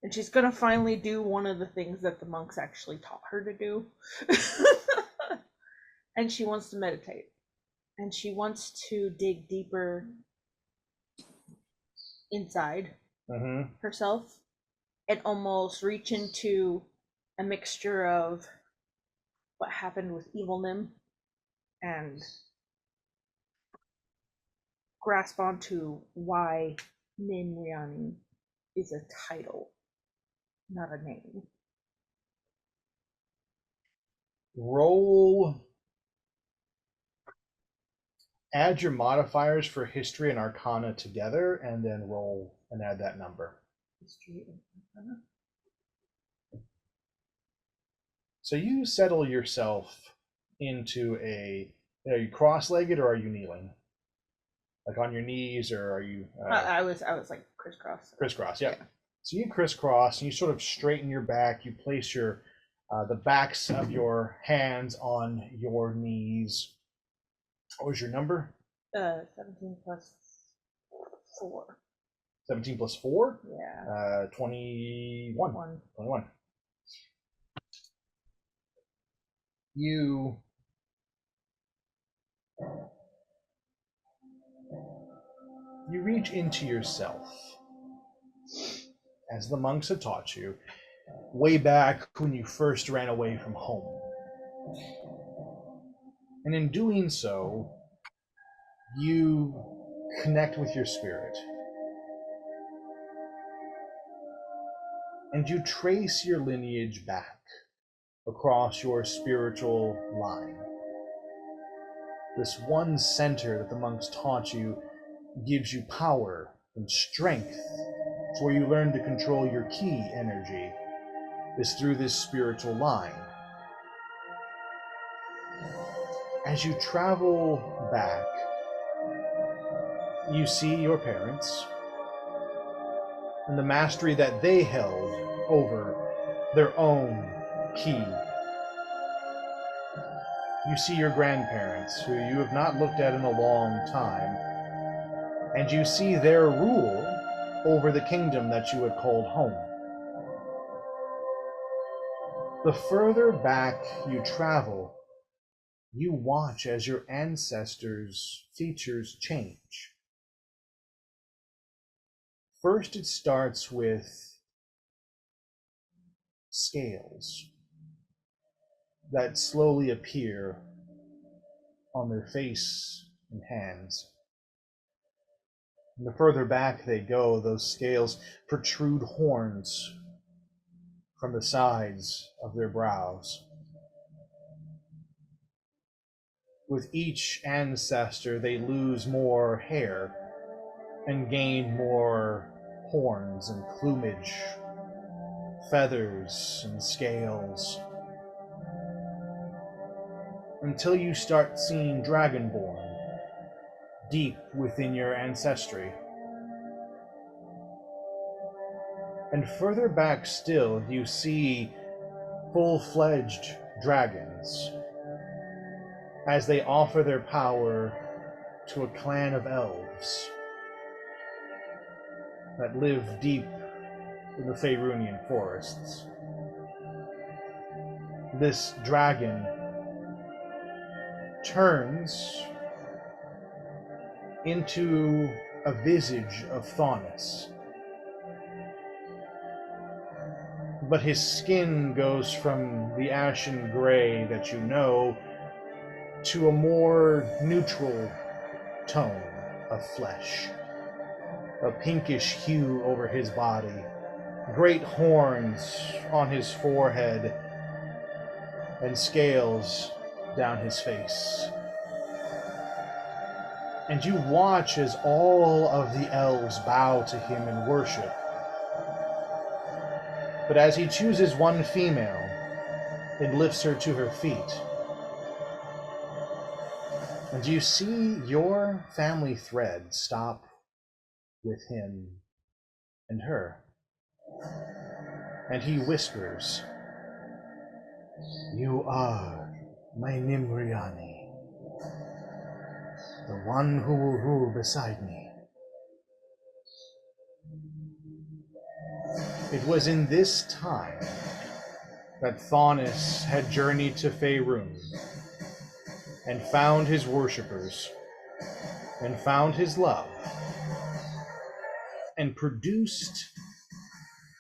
and she's gonna finally do one of the things that the monks actually taught her to do. And she wants to meditate, and she wants to dig deeper inside herself and almost reach into a mixture of what happened with Evil Nim and grasp onto why Nin Riani is a title, not a name. Roll. Add your modifiers for history and arcana together, and then roll and add that number. History and arcana. So you settle yourself into a. Are you cross-legged or are you kneeling? Like on your knees, or are you? I was like crisscross. Crisscross, yeah. So you crisscross and you sort of straighten your back. You place your the backs of your hands on your knees. What was your number? 17 plus 4. 17 plus 4? Yeah. 21. 1. 21. You reach into yourself, as the monks had taught you, way back when you first ran away from home. And in doing so, you connect with your spirit. And you trace your lineage back across your spiritual line. This one center that the monks taught you gives you power and strength. It's where you learn to control your ki energy, is through this spiritual line. As you travel back, you see your parents and the mastery that they held over their own ki. You see your grandparents, who you have not looked at in a long time, and you see their rule over the kingdom that you had called home. The further back you travel, you watch as your ancestors' features change. First, it starts with scales that slowly appear on their face and hands. And the further back they go, those scales protrude horns from the sides of their brows. With each ancestor, they lose more hair and gain more horns and plumage, feathers and scales, until you start seeing Dragonborn deep within your ancestry. And further back still, you see full-fledged dragons as they offer their power to a clan of elves that live deep in the Faerunian forests. This dragon turns into a visage of Faunus, but his skin goes from the ashen gray that you know to a more neutral tone of flesh, a pinkish hue over his body, great horns on his forehead, and scales down his face. And you watch as all of the elves bow to him in worship. But as he chooses one female and lifts her to her feet, and you see your family thread stop with him and her. And he whispers, "You are my Nimriani. The one who will rule beside me. It was in this time that Thaunis had journeyed to Faerun and found his worshippers and found his love and produced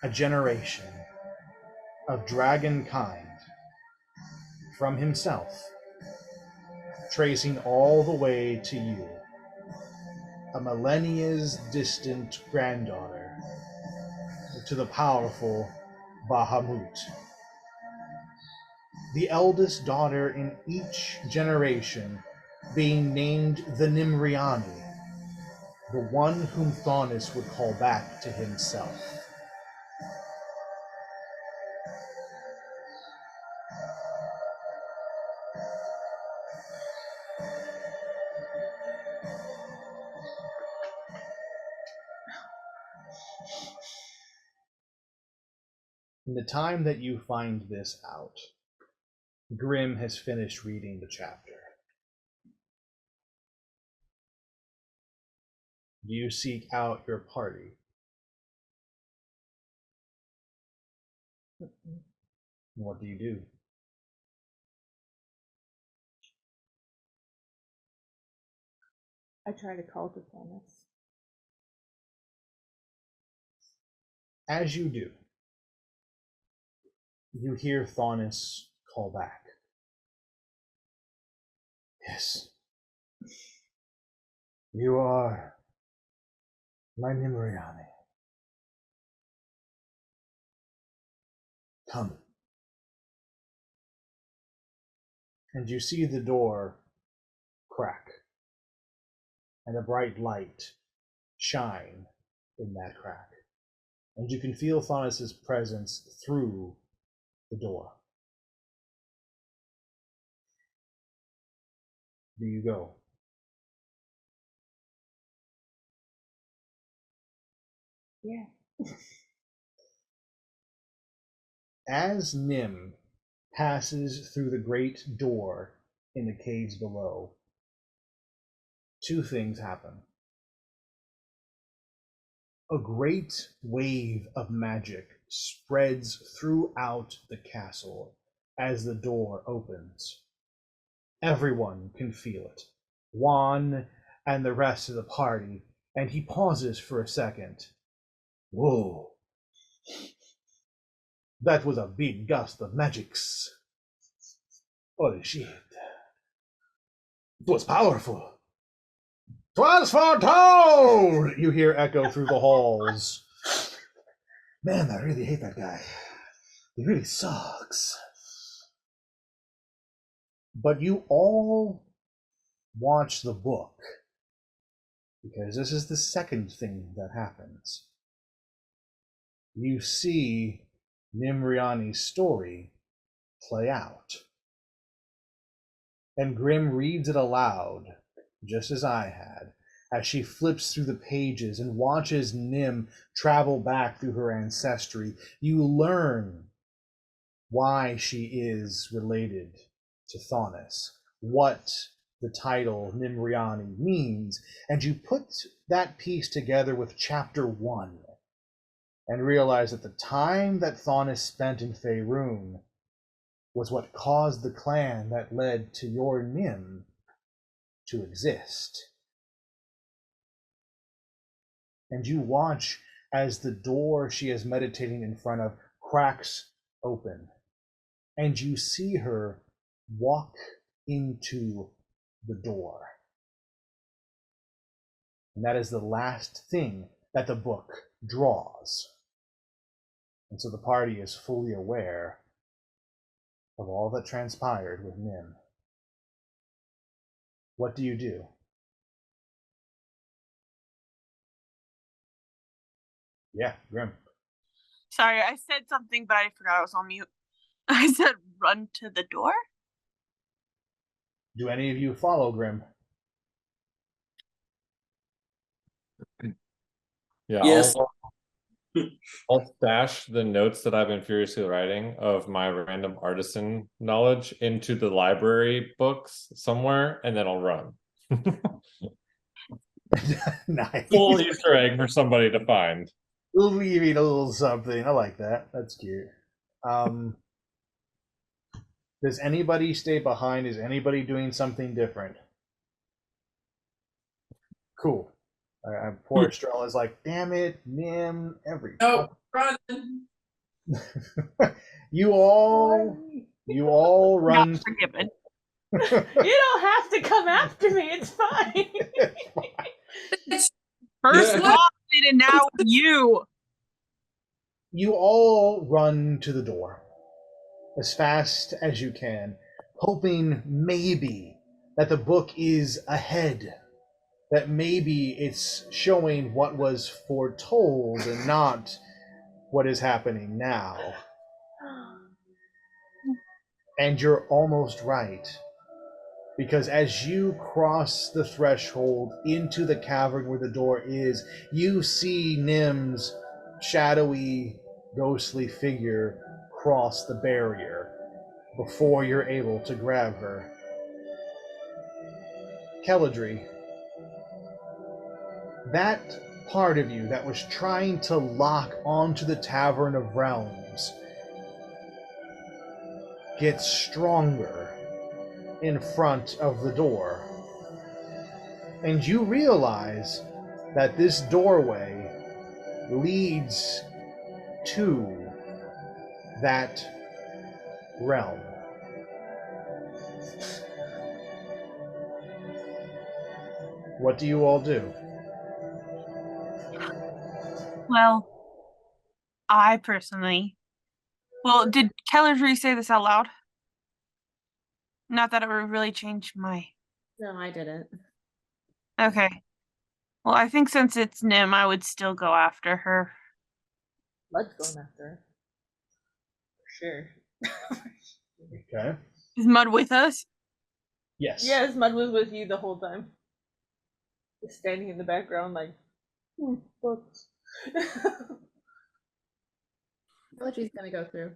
a generation of dragon kind from himself, tracing all the way to you, a millennia's distant granddaughter to the powerful Bahamut, the eldest daughter in each generation being named the Nimriani, the one whom Thaunis would call back to himself. In the time that you find this out, Grim has finished reading the chapter. Do you seek out your party? What do you do? I try to call to Thomas. As you do, you hear Thaunis call back. Yes. You are my Nimriani. Come. And you see the door crack and a bright light shine in that crack. And you can feel Thaunis' presence through the door. Do you go? Yeah. As Nim passes through the great door in the caves below, two things happen. A great wave of magic spreads throughout the castle as the door opens. Everyone can feel it. Juan and the rest of the party, and he pauses for a second. Whoa. That was a big gust of magics. Holy shit. It was powerful. 'Twas foretold! You hear echo through the halls. Man, I really hate that guy. He really sucks. But you all watch the book, because this is the second thing that happens. You see Nimriani's story play out. And Grim reads it aloud, just as I had, as she flips through the pages and watches Nim travel back through her ancestry. You learn why she is related to Thaunis, what the title Nimriani means, and you put that piece together with chapter 1 and realize that the time that Thaunis spent in Faerun was what caused the clan that led to your Nim to exist. And you watch as the door she is meditating in front of cracks open, and you see her walk into the door. And that is the last thing that the book draws. And so the party is fully aware of all that transpired with Nim. What do you do? Yeah, Grim. Sorry, I said something, but I forgot I was on mute. I said run to the door? Do any of you follow Grim? Yeah, Yes. I'll stash the notes that I've been furiously writing of my random artisan knowledge into the library books somewhere, and then I'll run. Nice. Full Easter egg for somebody to find. Leaving a little something. I like that. That's cute. Does anybody stay behind? Is anybody doing something different? Cool. Poor Estrella's like, damn it, Nim, every. Oh, running. You all run. Not forgiven. You don't have to come after me. It's fine. First Yeah. Lawson and now you. You all run to the door as fast as you can, hoping maybe that the book is ahead, that maybe it's showing what was foretold and not what is happening now. And you're almost right, because as you cross the threshold into the cavern where the door is, you see Nim's shadowy, ghostly figure cross the barrier before you're able to grab her. Keladri, that part of you that was trying to lock onto the Tavern of Realms gets stronger in front of the door. And you realize that this doorway leads to that realm. What do you all do? Well, I personally. Well, did Keller say this out loud? Not that it would really change my. No, I didn't. Okay. Well, I think since it's Nim, I would still go after her. Blood's going after her. For sure. Okay. Is Mud with us? Yes. Yes, Mud was with you the whole time. Just standing in the background like, books. Apology's gonna go through.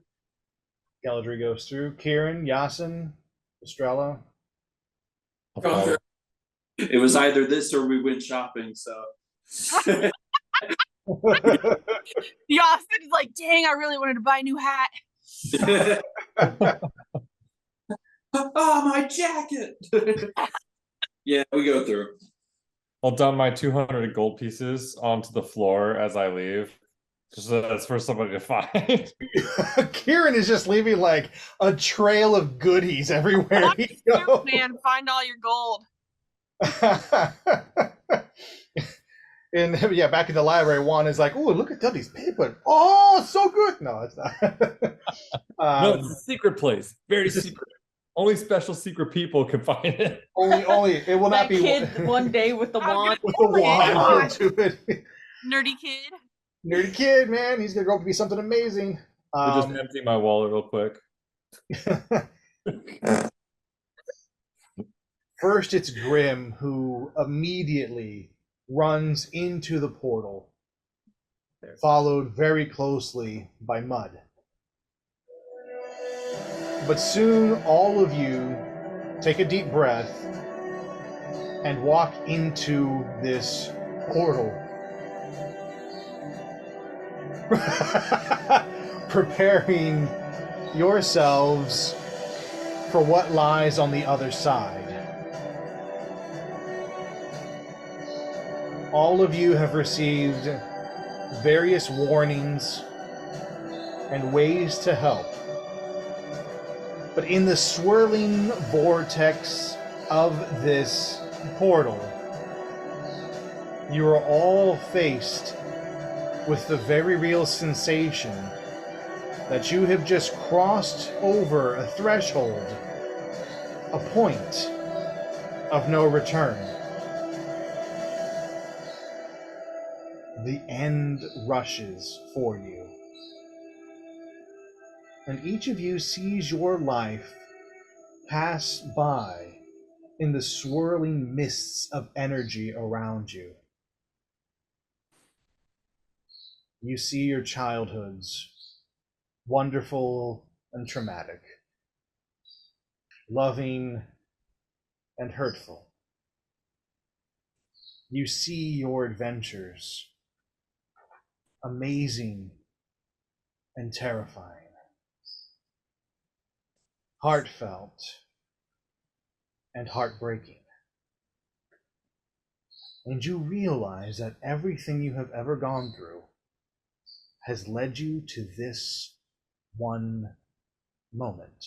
Keladri goes through. Kieran, Yasin, Estrella. Oh, it was either this or we went shopping, so. Austin's like, dang, I really wanted to buy a new hat. Oh, my jacket! Yeah, we go through. I'll dump my 200 gold pieces onto the floor as I leave. Just so that's for somebody to find. Kieran is just leaving like a trail of goodies everywhere he goes. Man, find all your gold. And yeah, back in the library, Juan is like, "Oh, look at Debbie's paper! Oh, so good." No, it's not. No, it's a secret place. Very secret. Only special secret people can find it. Only it will not That be kid one day with the wand. with the wand Oh, into it. nerdy kid. Nerdy kid, man, he's gonna grow up to be something amazing. I'll just empty my wallet real quick. First, it's Grim who immediately runs into the portal, followed very closely by Mud. But soon, all of you take a deep breath and walk into this portal. Preparing yourselves for what lies on the other side. All of you have received various warnings and ways to help. But in the swirling vortex of this portal, you are all faced with the very real sensation that you have just crossed over a threshold, a point of no return. The end rushes for you. And each of you sees your life pass by in the swirling mists of energy around you. You see your childhoods, wonderful and traumatic, loving and hurtful. You see your adventures amazing and terrifying, heartfelt and heartbreaking. And you realize that everything you have ever gone through has led you to this one moment.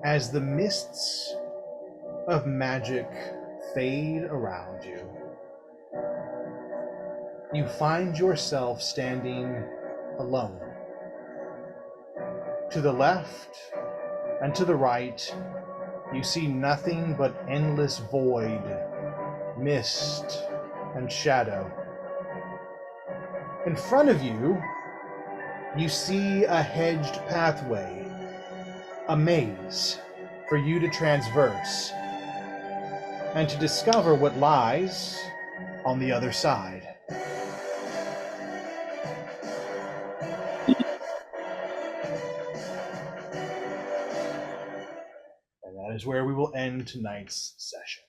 As the mists of magic fade around you, you find yourself standing alone. To the left and to the right, you see nothing but endless void, mist, and shadow. In front of you, you see a hedged pathway, a maze for you to transverse and to discover what lies on the other side. And that is where we will end tonight's session.